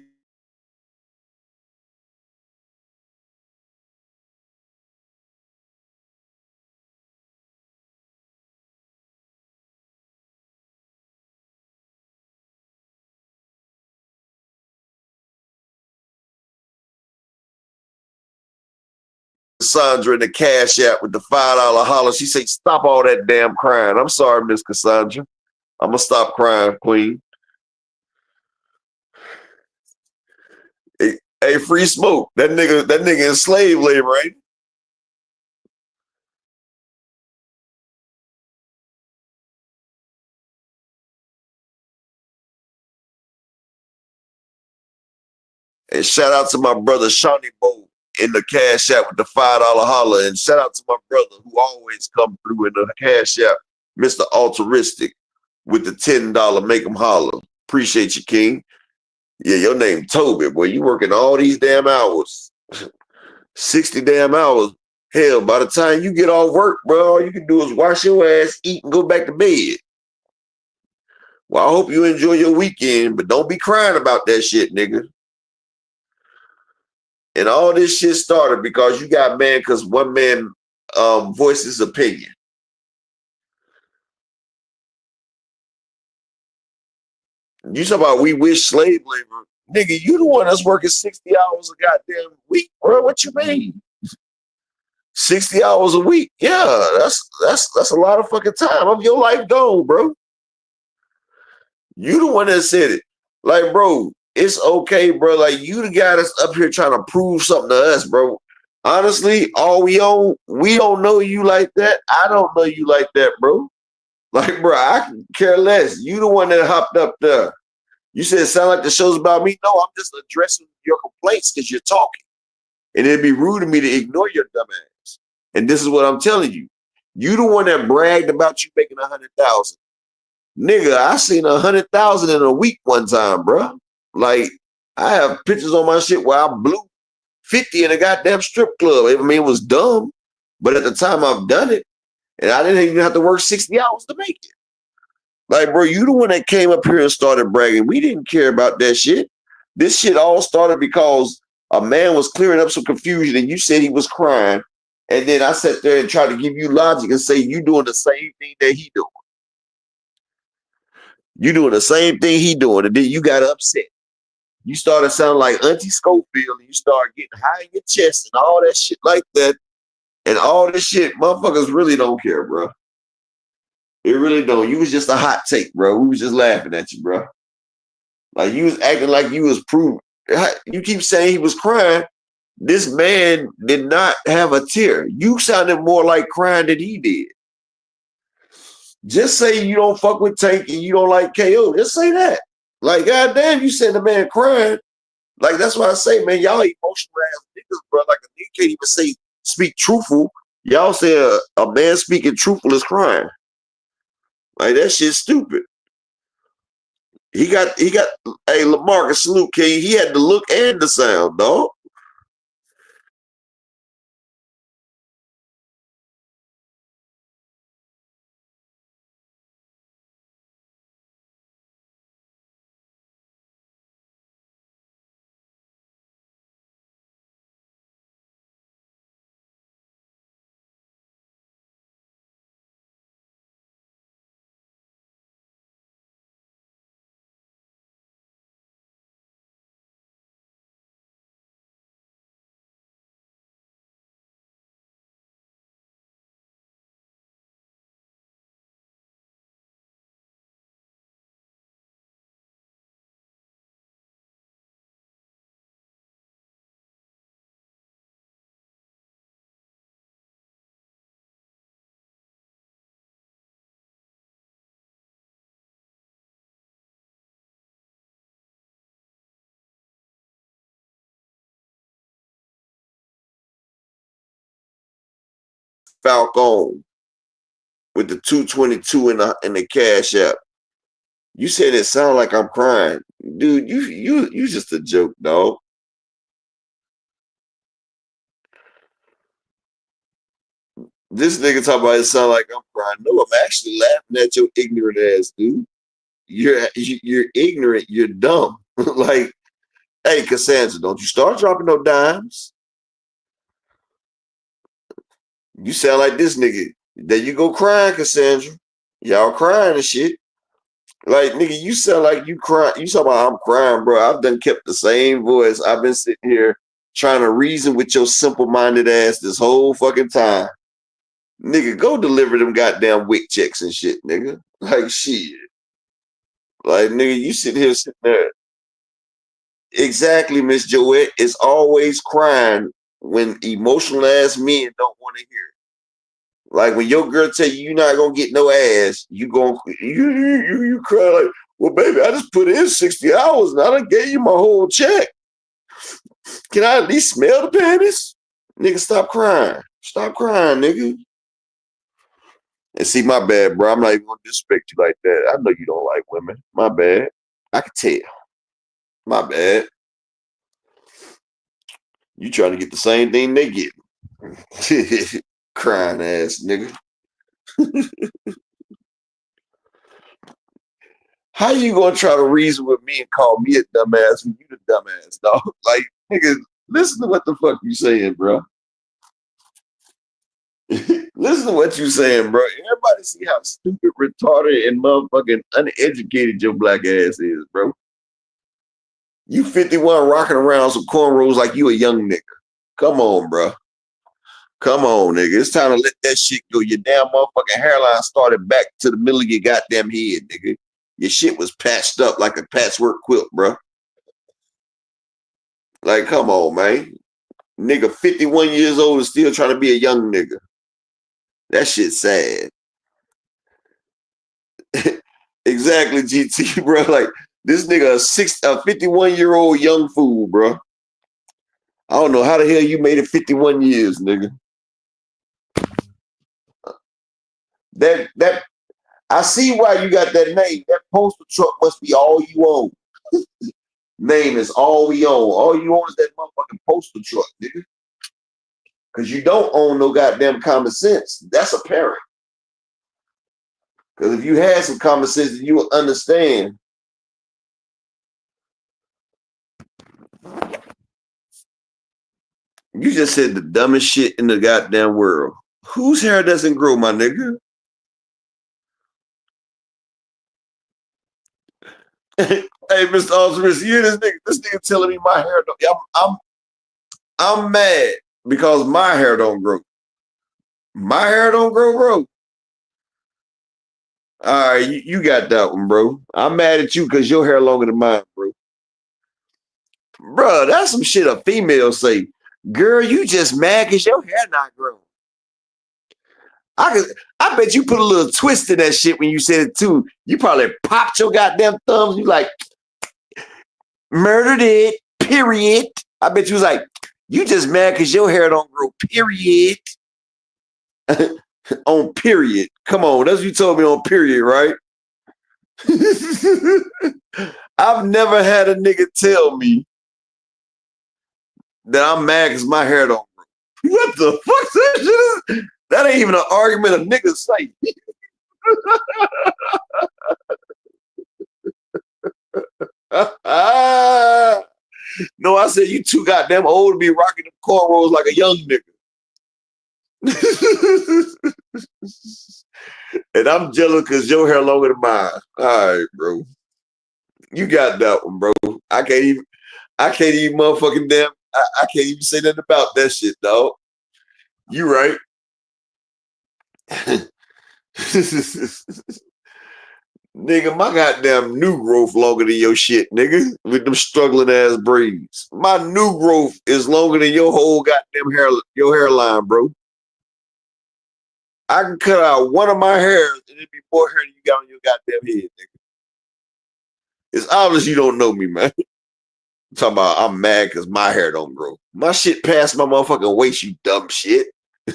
Cassandra in the Cash App with the $5 holler. She say, stop all that damn crying. I'm sorry, Miss Cassandra. I'm gonna stop crying, Queen. Hey, Free Smoke. That nigga in slave labor, right? And shout out to my brother Shawnee Bo in the Cash App with the $5 holler. And shout out to my brother who always come through in the Cash App, Mr. Altruistic, with the $10 make him holler. Appreciate you, King. Yeah, your name Toby, boy. You working all these damn hours. 60 damn hours. Hell, by the time you get off work, bro, all you can do is wash your ass, eat, and go back to bed. Well, I hope you enjoy your weekend, but don't be crying about that shit, nigga. And all this shit started because you got man, because one man voiced his opinion. You talk about we wish slave labor. Nigga, you the one that's working 60 hours a goddamn week, bro. What you mean? 60 hours a week. Yeah, that's a lot of fucking time of your life gone, bro. You the one that said it. Like, bro, it's okay, bro. Like, you the guy that's up here trying to prove something to us, bro. Honestly, all we own, we don't know you like that. I don't know you like that, bro. Like, bro, I can care less. You the one that hopped up there. You said it sound like the show's about me. No, I'm just addressing your complaints because you're talking. And it'd be rude of me to ignore your dumb ass. And this is what I'm telling you. You the one that bragged about you making 100,000. Nigga, I seen 100,000 in a week one time, bro. Like, I have pictures on my shit where I blew 50 in a goddamn strip club. I mean, it was dumb, but at the time I've done it, and I didn't even have to work 60 hours to make it. Like, bro, you the one that came up here and started bragging. We didn't care about that shit. This shit all started because a man was clearing up some confusion, and you said he was crying, And then I sat there and tried to give you logic and say you doing the same thing that he doing. You doing the same thing he doing, and then you got upset. You started sounding like Auntie Schofield, and you started getting high in your chest and all that shit like that. And all this shit, motherfuckers really don't care, bro. It really don't. You was just a hot take, bro. We was just laughing at you, bro. Like you was acting like you was proving. You keep saying he was crying. This man did not have a tear. You sounded more like crying than he did. Just say you don't fuck with Tank and you don't like KO. Just say that. Like, goddamn, you said the man crying. Like, that's why I say, man, y'all emotional ass niggas, bro. Like, a nigga can't even say speak truthful. Y'all say a man speaking truthful is crying. Like, that shit's stupid. He got, hey, LaMarcus, salute, King. He had the look and the sound, dog. Falcon with the 222 in the Cash App. You said it sound like I'm crying. Dude, you just a joke, dog. This nigga talking about it sound like I'm crying. No, I'm actually laughing at your ignorant ass, dude. You're ignorant. You're dumb. Like, hey, Cassandra, don't you start dropping no dimes. You sound like this nigga. There you go crying, Cassandra. Y'all crying and shit. Like, nigga, you sound like you crying. You talking about I'm crying, bro. I've done kept the same voice. I've been sitting here trying to reason with your simple-minded ass this whole fucking time. Nigga, go deliver them goddamn WIC checks and shit, nigga. Like, shit. Like, nigga, you sit here sitting there. Exactly, Miss Joette. It's always crying when emotional ass men don't want to hear it. Like when your girl tell you you're not gonna get no ass, you cry like, well, baby, I just put in 60 hours and I done gave you my whole check. Can I at least smell the panties? Nigga, stop crying. Stop crying, nigga. And see, my bad, bro. I'm not even gonna disrespect you like that. I know you don't like women. My bad. I can tell. My bad. You trying to get the same thing they get. Crying ass nigga. How you gonna try to reason with me and call me a dumbass when you the dumbass, dog? Like, nigga, listen to what the fuck you saying, bro. Listen to what you saying, bro. Everybody see how stupid, retarded, and motherfucking uneducated your black ass is, bro. You 51 rocking around some cornrows like you a young nigga. Come on, bro. Come on, nigga. It's time to let that shit go. Your damn motherfucking hairline started back to the middle of your goddamn head, nigga. Your shit was patched up like a patchwork quilt, bro. Like, come on, man. Nigga 51 years old and still trying to be a young nigga. That shit's sad. Exactly, GT, bro. Like, this nigga a 51-year-old young fool, bro. I don't know how the hell you made it 51 years, nigga. That I see why you got that name. That postal truck must be all you own. Name is all we own. All you own is that motherfucking postal truck, nigga. Because you don't own no goddamn common sense. That's apparent. Because if you had some common sense, you would understand. You just said the dumbest shit in the goddamn world. Whose hair doesn't grow, my nigga? Hey, Mr. Osmus, you this nigga telling me my hair don't. I'm mad because my hair don't grow. My hair don't grow, bro. All right, you got that one, bro. I'm mad at you because your hair longer than mine, bro. Bro, that's some shit a female say. Girl, you just mad because your hair not grown. I bet you put a little twist in that shit when you said it too. You probably popped your goddamn thumbs. You like, murdered it, period. I bet you was like, you just mad because your hair don't grow, period. On period. Come on, that's what you told me on period, right? I've never had a nigga tell me that I'm mad because my hair don't grow. What the fuck that shit is? That ain't even an argument a nigga say. No, I said you too goddamn old to be rocking them cornrows like a young nigga. And I'm jealous because your hair longer than mine. All right, bro. You got that one, bro. I can't even motherfucking damn. I can't even say nothing about that shit, dog. You right. Nigga, my goddamn new growth longer than your shit, nigga, with them struggling ass braids. My new growth is longer than your whole goddamn your hairline, bro. I can cut out one of my hairs and it'd be more hair than you got on your goddamn head, nigga. It's obvious you don't know me, man. I'm talking about I'm mad because my hair don't grow. My shit past my motherfucking waist, you dumb shit. He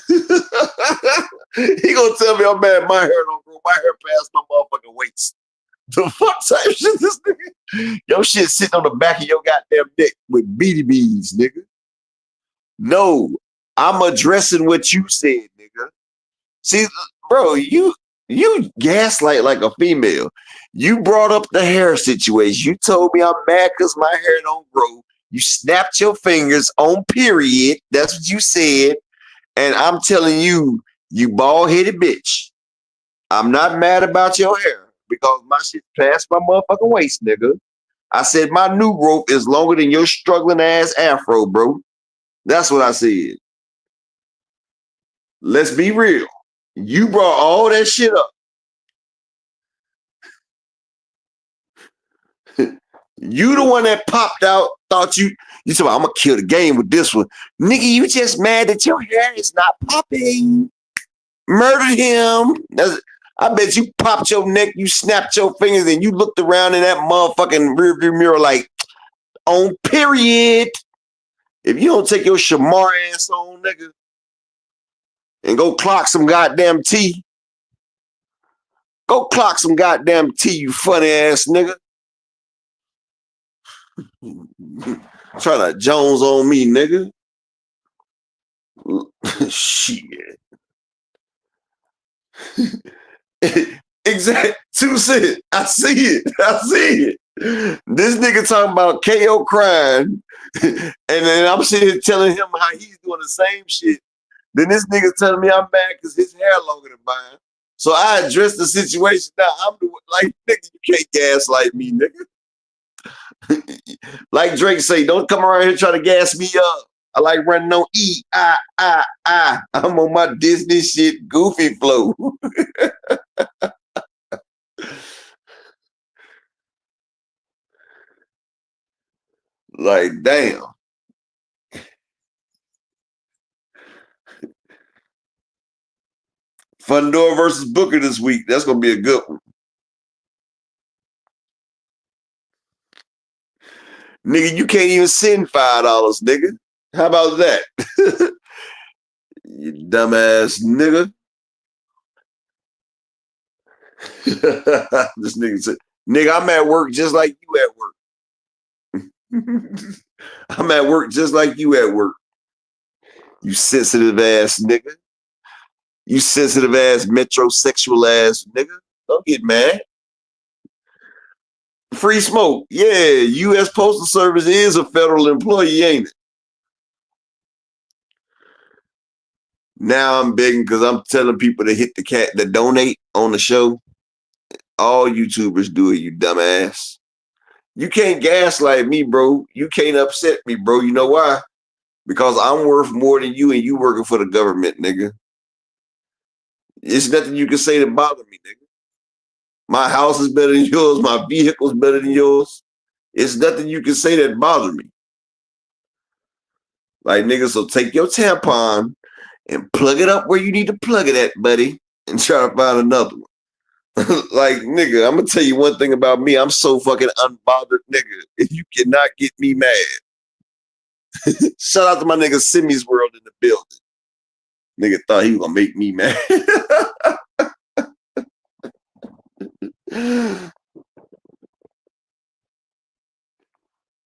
gonna tell me I'm mad my hair don't grow. My hair past my motherfucking waist. The fuck type shit this nigga? Your shit sitting on the back of your goddamn neck with beads, nigga. No, I'm addressing what you said, nigga. See, bro, you gaslight like a female. You brought up the hair situation. You told me I'm mad because my hair don't grow. You snapped your fingers on period. That's what you said. And I'm telling you, you bald-headed bitch. I'm not mad about your hair because my shit past my motherfucking waist, nigga. I said my new growth is longer than your struggling ass afro, bro. That's what I said. Let's be real. You brought all that shit up. You the one that popped out, thought you said, I'm gonna kill the game with this one. Nigga, you just mad that your hair is not popping. Murdered him. I bet you popped your neck, you snapped your fingers, and you looked around in that motherfucking rearview mirror like, on period. If you don't take your shamar ass on, nigga, and go clock some goddamn tea. Go clock some goddamn tea, you funny ass nigga. Trying to Jones on me, nigga. Shit. Exactly. 2 cents. I see it. This nigga talking about KO crying, and then I'm sitting here telling him how he's doing the same shit. Then this nigga telling me I'm mad because his hair longer than mine. So I addressed the situation. Now I'm doing like, nigga, you can't gaslight me, nigga. Like Drake say, don't come around here trying to gas me up. I like running on E. I'm on my Disney shit, goofy flow. Like, damn. Fundora versus Booker this week. That's gonna be a good one. Nigga, you can't even send $5, nigga. How about that? You dumbass nigga. This nigga said, nigga, I'm at work just like you at work. I'm at work just like you at work. You sensitive ass nigga. You sensitive ass metrosexual ass nigga. Don't get mad. Free smoke. Yeah, U.S. Postal Service is a federal employee, ain't it? Now I'm begging because I'm telling people to hit the donate on the show. All YouTubers do it, you dumbass. You can't gaslight me, bro. You can't upset me, bro. You know why? Because I'm worth more than you and you working for the government, nigga. It's nothing you can say to bother me, nigga. My house is better than yours. My vehicle's better than yours. It's nothing you can say that bother me. Like, nigga, so take your tampon and plug it up where you need to plug it at, buddy, and try to find another one. Like, nigga, I'm going to tell you one thing about me. I'm so fucking unbothered, nigga. If you cannot get me mad. Shout out to my nigga Simmy's World in the building. Nigga thought he was going to make me mad.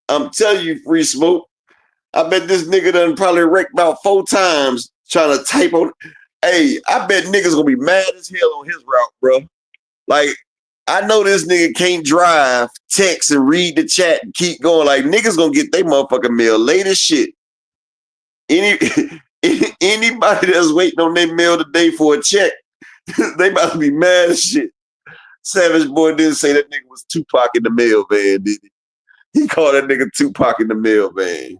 I'm telling you, Free Smoke. I bet this nigga done probably wrecked about 4 times trying to type on. Hey, I bet niggas gonna be mad as hell on his route, bro. Like, I know this nigga can't drive, text, and read the chat and keep going. Like, niggas gonna get their motherfucking mail late as shit. Anybody that's waiting on their mail today for a check, they about to be mad as shit. Savage Boy didn't say that nigga was Tupac in the mail van, did he? He called that nigga Tupac in the mail van.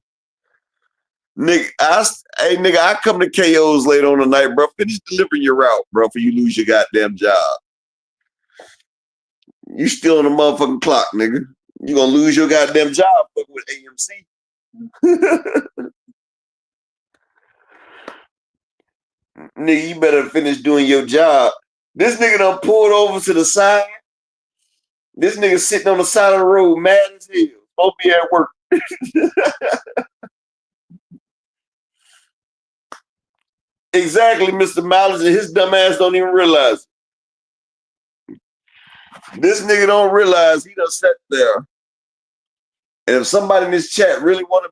Nigga, I come to KO's later on tonight, bro. Finish delivering your route, bro, before you lose your goddamn job. You still on the motherfucking clock, nigga. You gonna lose your goddamn job fucking with AMC. Nigga, you better finish doing your job. This nigga done pulled over to the side. This nigga sitting on the side of the road, mad as hell. Supposed to be at work. Exactly, Mr. Miles, and his dumb ass don't even realize it. This nigga don't realize he done sat there. And if somebody in this chat really want to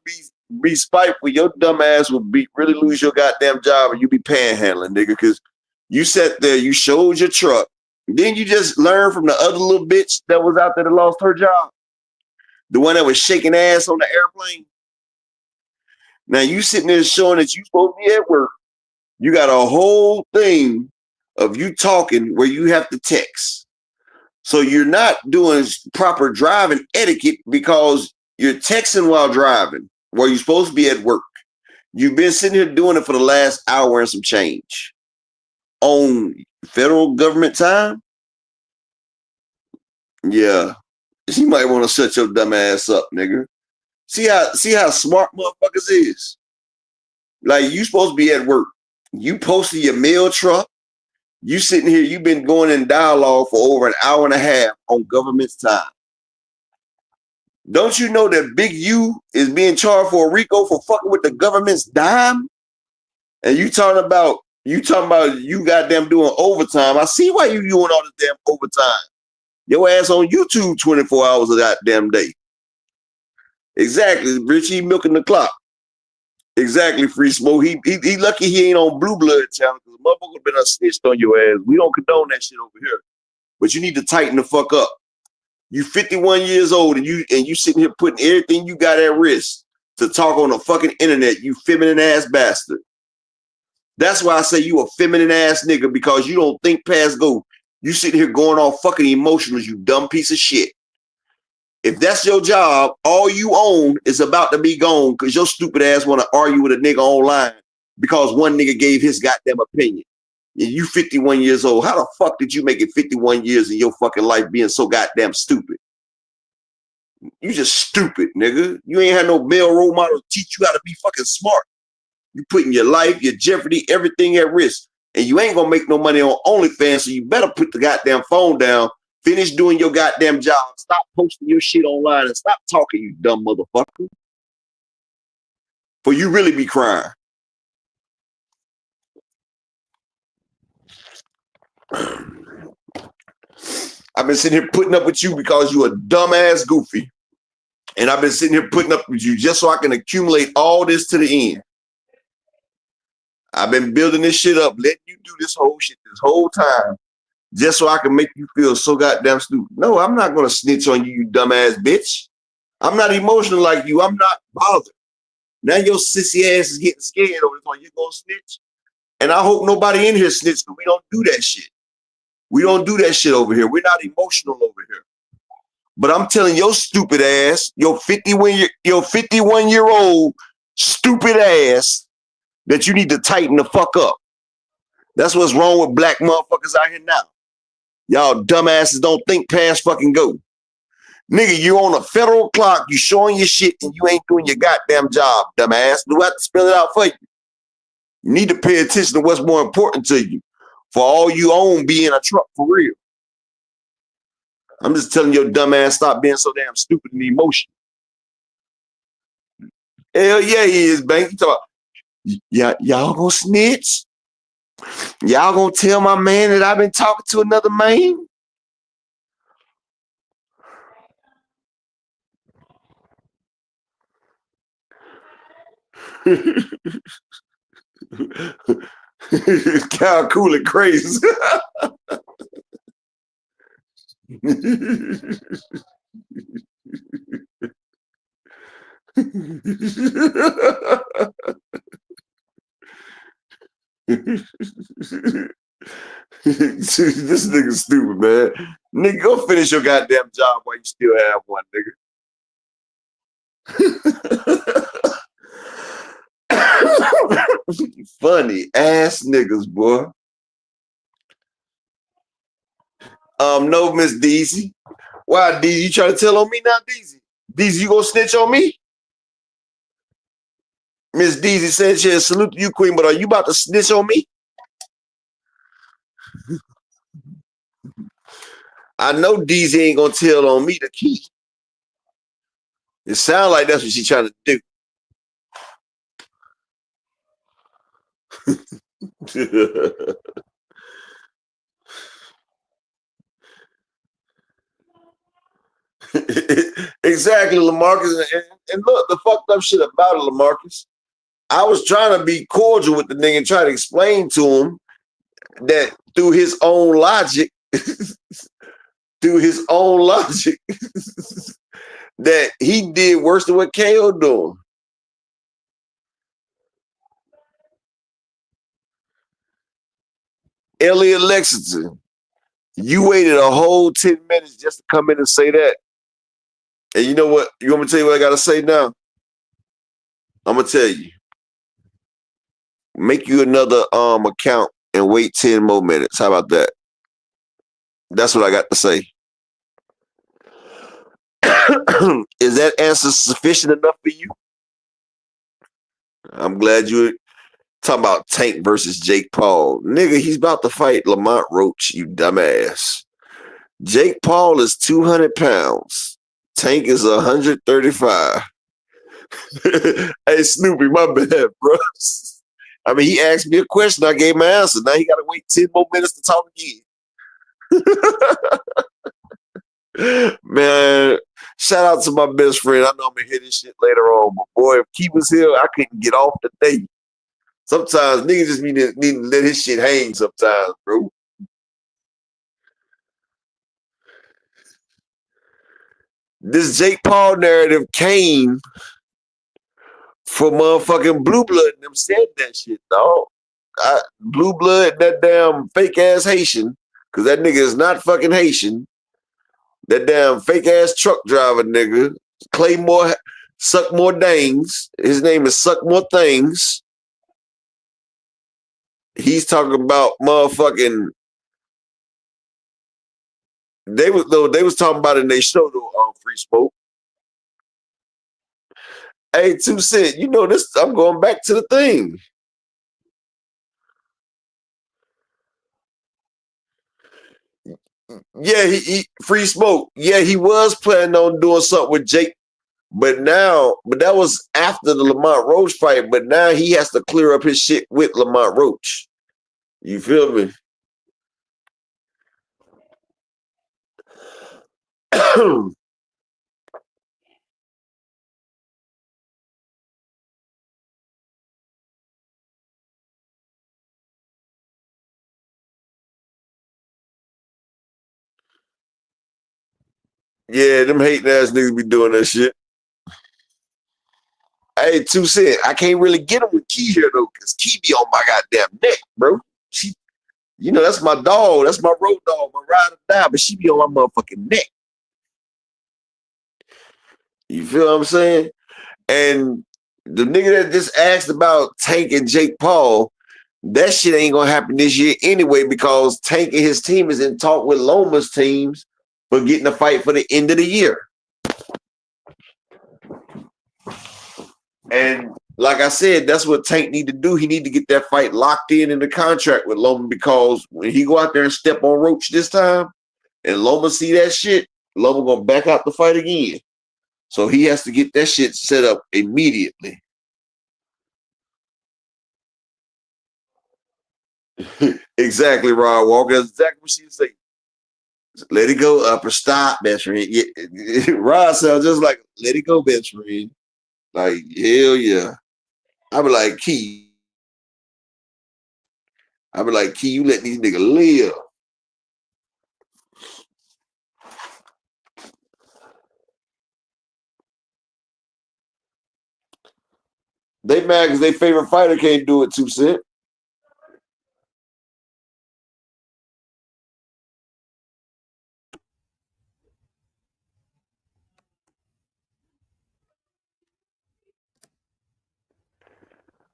be spiteful, your dumb ass will really lose your goddamn job and you be panhandling, nigga, because you sat there, you showed your truck. Then you just learned from the other little bitch that was out there that lost her job. The one that was shaking ass on the airplane. Now you sitting there showing that you supposed to be at work. You got a whole thing of you talking where you have to text. So you're not doing proper driving etiquette because you're texting while driving, where you're supposed to be at work. You've been sitting here doing it for the last hour and some change. On federal government time? Yeah. You might want to shut your dumb ass up, nigga. See how smart motherfuckers is? Like, you supposed to be at work. You posted your mail truck. You sitting here, you've been going in dialogue for over an hour and a half on government's time. Don't you know that Big U is being charged for a RICO for fucking with the government's dime? And you talking about you goddamn doing overtime. I see why you doing all this damn overtime. Your ass on YouTube 24 hours of that damn day. Exactly, Rich, he milking the clock. Exactly, Free Smoke. He lucky he ain't on Blue Blood channel because the motherfucker been snitched on your ass. We don't condone that shit over here. But you need to tighten the fuck up. You 51 years old and you sitting here putting everything you got at risk to talk on the fucking internet, you feminine ass bastard. That's why I say you a feminine ass nigga, because you don't think past go. You sitting here going all fucking emotional, you dumb piece of shit. If that's your job, all you own is about to be gone because your stupid ass want to argue with a nigga online because one nigga gave his goddamn opinion. And you 51 years old. How the fuck did you make it 51 years in your fucking life being so goddamn stupid? You just stupid, nigga. You ain't had no male role model to teach you how to be fucking smart. You putting your life, your jeopardy, everything at risk. And you ain't gonna make no money on OnlyFans, so you better put the goddamn phone down. Finish doing your goddamn job. Stop posting your shit online and stop talking, you dumb motherfucker. For you really be crying. I've been sitting here putting up with you because you a dumbass goofy. And I've been sitting here putting up with you just so I can accumulate all this to the end. I've been building this shit up, letting you do this whole shit this whole time. Just so I can make you feel so goddamn stupid. No, I'm not going to snitch on you, you dumbass bitch. I'm not emotional like you. I'm not bothered. Now your sissy ass is getting scared over this one. You going to snitch? And I hope nobody in here snitch, but we don't do that shit. We don't do that shit over here. We're not emotional over here. But I'm telling your stupid ass, your 51-year-old stupid ass, that you need to tighten the fuck up. That's what's wrong with black motherfuckers out here now. Y'all dumbasses don't think past fucking go. Nigga, you on a federal clock, you showing your shit, and you ain't doing your goddamn job, dumbass. Do I have to spell it out for you? You need to pay attention to what's more important to you. For all you own, be in a truck for real. I'm just telling your dumb ass, stop being so damn stupid and emotional. Hell yeah, he is, Bank. You talk about, y'all gonna snitch? Y'all gonna tell my man that I've been talking to another man? Cow cool and crazy. This nigga's stupid, man. Nigga, go finish your goddamn job while you still have one, nigga. Funny ass niggas, boy. No, Miss Deezy. Why, Deezy? You trying to tell on me now, Deezy? Deezy, you gonna snitch on me? Miss Deezy said she salute to you, Queen, but are you about to snitch on me? I know Deezy ain't gonna tell on me the key. It sounds like that's what she's trying to do. Exactly, LaMarcus. And look, the fucked up shit about it, LaMarcus. I was trying to be cordial with the nigga and try to explain to him that through his own logic, that he did worse than what KO doing. Elliot Lexington, you waited a whole 10 minutes just to come in and say that. And you know what? You want me to tell you what I got to say now? I'm going to tell you. Make you another account and wait 10 more minutes. How about that? That's what I got to say. Is that answer sufficient enough for you? I'm glad you talking about Tank versus Jake Paul. Nigga, he's about to fight Lamont Roach, you dumbass. Jake Paul is 200 pounds. Tank is 135. Hey, Snoopy, my bad, bro. I mean, he asked me a question. I gave my answer. Now he got to wait 10 more minutes to talk again. Man, shout out to my best friend. I know I'm going to hit this shit later on. But boy, if Key was here, I couldn't get off today. Sometimes niggas just need to let his shit hang sometimes, bro. This Jake Paul narrative came from motherfucking Blue Blood and them said that shit, dog. Blue Blood, that damn fake ass Haitian, because that nigga is not fucking Haitian. That damn fake ass truck driver nigga, Claymore, Suck More Dangs. His name is Suck More Things. He's talking about motherfucking. They was talking about it in their show though, on Free Smoke. Hey, 2 Cent, you know this. I'm going back to the thing. Yeah, he Free Smoke. Yeah, he was planning on doing something with Jake, but that was after the Lamont Roach fight. But now he has to clear up his shit with Lamont Roach. You feel me? Yeah, them hating ass niggas be doing that shit. Hey, 2 Cent, I can't really get him with Key here though, because Key be on my goddamn neck, bro. She, that's my dog. That's my road dog, my ride or die, but she be on my motherfucking neck. You feel what I'm saying? And the nigga that just asked about Tank and Jake Paul, that shit ain't gonna happen this year anyway, because Tank and his team is in talk with Loma's teams for getting a fight for the end of the year. And like I said, that's what Tank need to do. He need to get that fight locked in the contract with Loma, because when he go out there and step on Roach this time, and Loma see that shit, Loma gonna back out the fight again. So he has to get that shit set up immediately. Exactly, Rod Walker. That's exactly what she say. Let it go, upper stop, best friend. Yeah. Rod sounds just like, let it go, best friend. Like, hell yeah. I be like, Key. You let these niggas live. They mad because their favorite fighter can't do it, 2 Cent.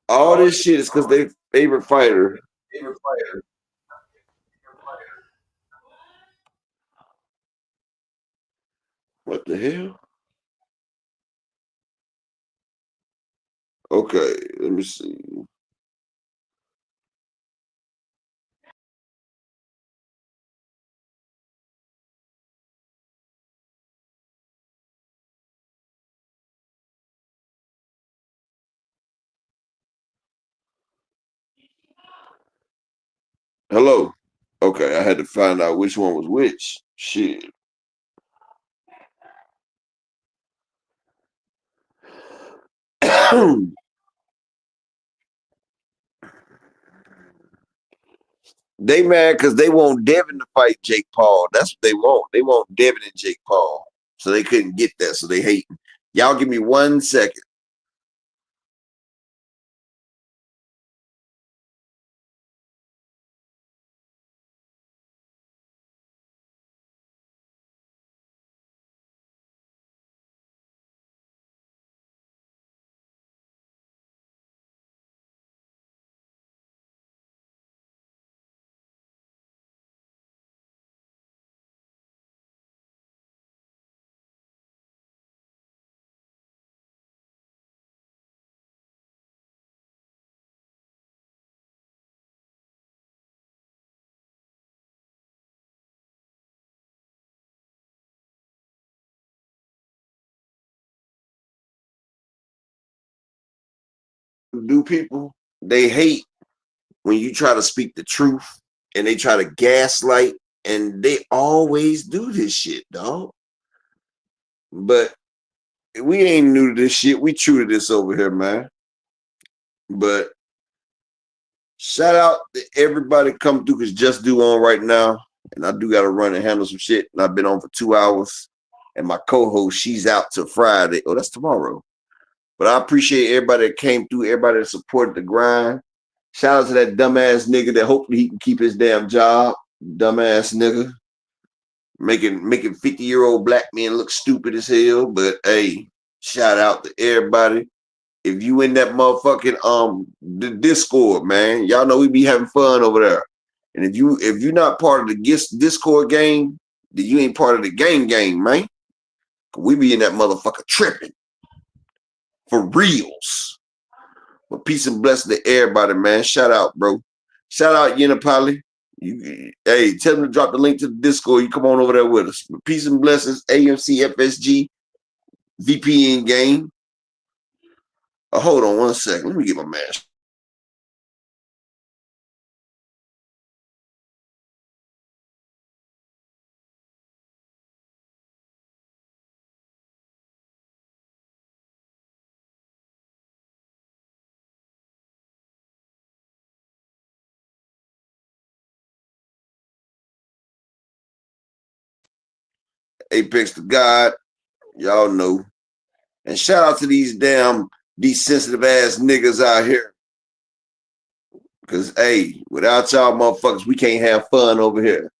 All this shit is because their favorite fighter. What the hell? Okay, let me see. Hello. Okay, I had to find out which one was which. Shit. They mad because they want Devin to fight Jake Paul. That's what they want. They want Devin and Jake Paul. So they couldn't get that, so they hate. Y'all give me 1 second. Do people, they hate when you try to speak the truth and they try to gaslight, and they always do this shit, dog. But we ain't new to this shit. We true to this over here, man. But shout out to everybody coming through, because Just Do on right now. And I do got to run and handle some shit. And I've been on for 2 hours. And my co-host, she's out till Friday. Oh, that's tomorrow. But I appreciate everybody that came through, everybody that supported the grind. Shout out to that dumbass nigga that hopefully he can keep his damn job. Dumbass nigga. Making 50-year-old black men look stupid as hell. But hey, shout out to everybody. If you in that motherfucking the Discord, man, y'all know we be having fun over there. And if you're not part of the Discord game, then you ain't part of the game, man. We be in that motherfucker tripping. For reals. But peace and blessing to everybody, man. Shout out, bro. Shout out Yenapali. Hey, tell them to drop the link to the Discord. You come on over there with us. But peace and blessings, AMC FSG, VPN game. Hold on 1 second. Let me get my mask. Apex to God. Y'all know. And shout out to these damn these sensitive ass niggas out here. Cause hey, without y'all motherfuckers, we can't have fun over here.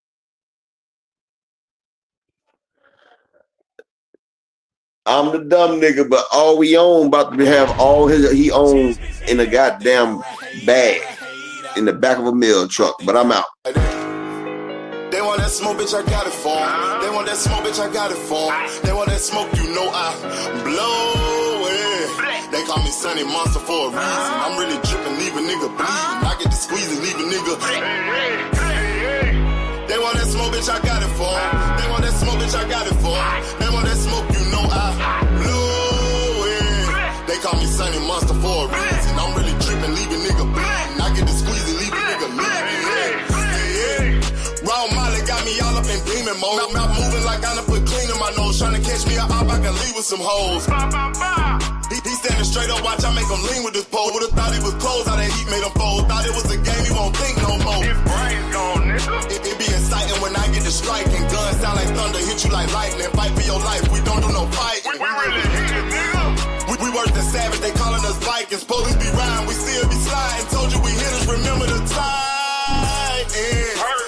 I'm the dumb nigga, but all we own about to have all he owns in a goddamn bag in the back of a mail truck. But I'm out. They want that smoke, bitch, I got it for 'em. They want that smoke, bitch, I got it for 'em. They want that smoke, you know I blow it. They call me Sunny Monster for a reason. I'm really dripping, leave a nigga bleeding. I get to squeeze and leave a nigga. They want that smoke, bitch, I got it for 'em. They want that smoke, bitch, I got it for 'em. They want that smoke, you know I blow it. They call me Sunny Monster for a reason. I'm really dripping, leave a nigga bleeding. I get to squeeze and leave a nigga bleeding. Raw Molly got me all up in demon mode. Mouth moving like I done put clean in my nose. Trying to catch me up, I can leave with some hoes. He standing straight up, watch I make him lean with this pole. Would've thought he was closed, how that heat made him fold. Thought it was a game, he won't think no more. His brain's gone, nigga. It be exciting when I get to striking. Guns sound like thunder, hit you like lightning. Fight for your life, we don't do no fighting. We really hit it, nigga. We worse than savage, they calling us Vikings. Police be riding, we still be sliding. Told you we hitters, remember the time.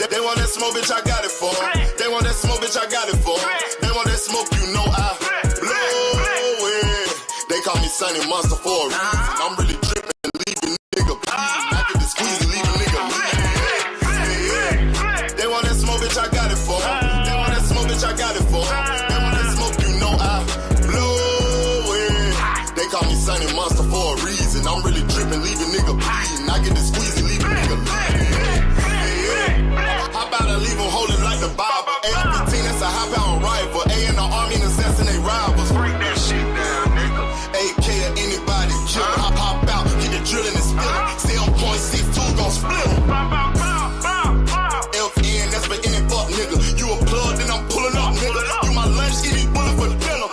They want that smoke, bitch, I got it for 'em. They want that smoke, bitch, I got it for 'em. They want that smoke, you know I blow it. They call me Sunny Monster for a reason. I'm really dripping, leaving nigga bleeding. I get to squeeze and leave a nigga bleeding. They want that smoke, bitch, I got it for 'em. They want that smoke, bitch, I got it for 'em. They want that smoke, you know I blow it. They call me Sunny Monster for a reason. I'm really dripping, leaving nigga bleeding. I get to squeeze and leave a nigga bleeding. How about I leave them holding like the Bible? AR-15, that's a high-power rifle. A in the army and assassinate rivals. Break that shit down, nigga. AK to anybody, kill him. Hop out, get the drilling and spilling. 7.62 gon' split him. FN, that's for any fuck nigga. You a plug, then I'm pulling up, nigga. You my lunch, eat these bullets for dinner.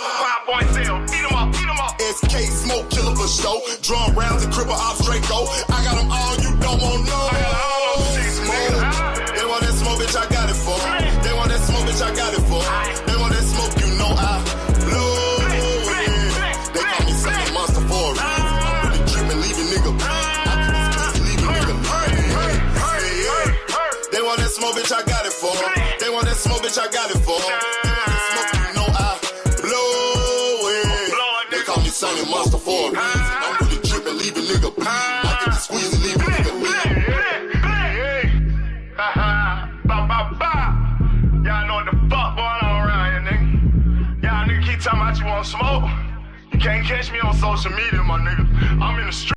5.0, eat 'em up, eat 'em up. SK, smoke killer for show. Drum rounds and cripple ops, Draco. I got them all, you don't want no. They want that smoke, bitch, I got it for 'em. They want that smoke, bitch, I got it for 'em. They want that smoke, you know I blow it. They call me Sunny Monster for a reason. I'm really dripping, leaving nigga bleeding. I can squeeze, leaving nigga bleeding. They want that smoke, bitch, I got it for 'em. They want that smoke, bitch, I got it for 'em. They want that smoke, you know I blow it. They call me Sunny Monster for a reason. I'm really dripping, leaving nigga bleeding. I can squeeze, leaving nigga bleeding. Y'all know what the fuck going on around here, nigga. Y'all nigga keep talking about you want smoke. You can't catch me on social media, my nigga. I'm in the street.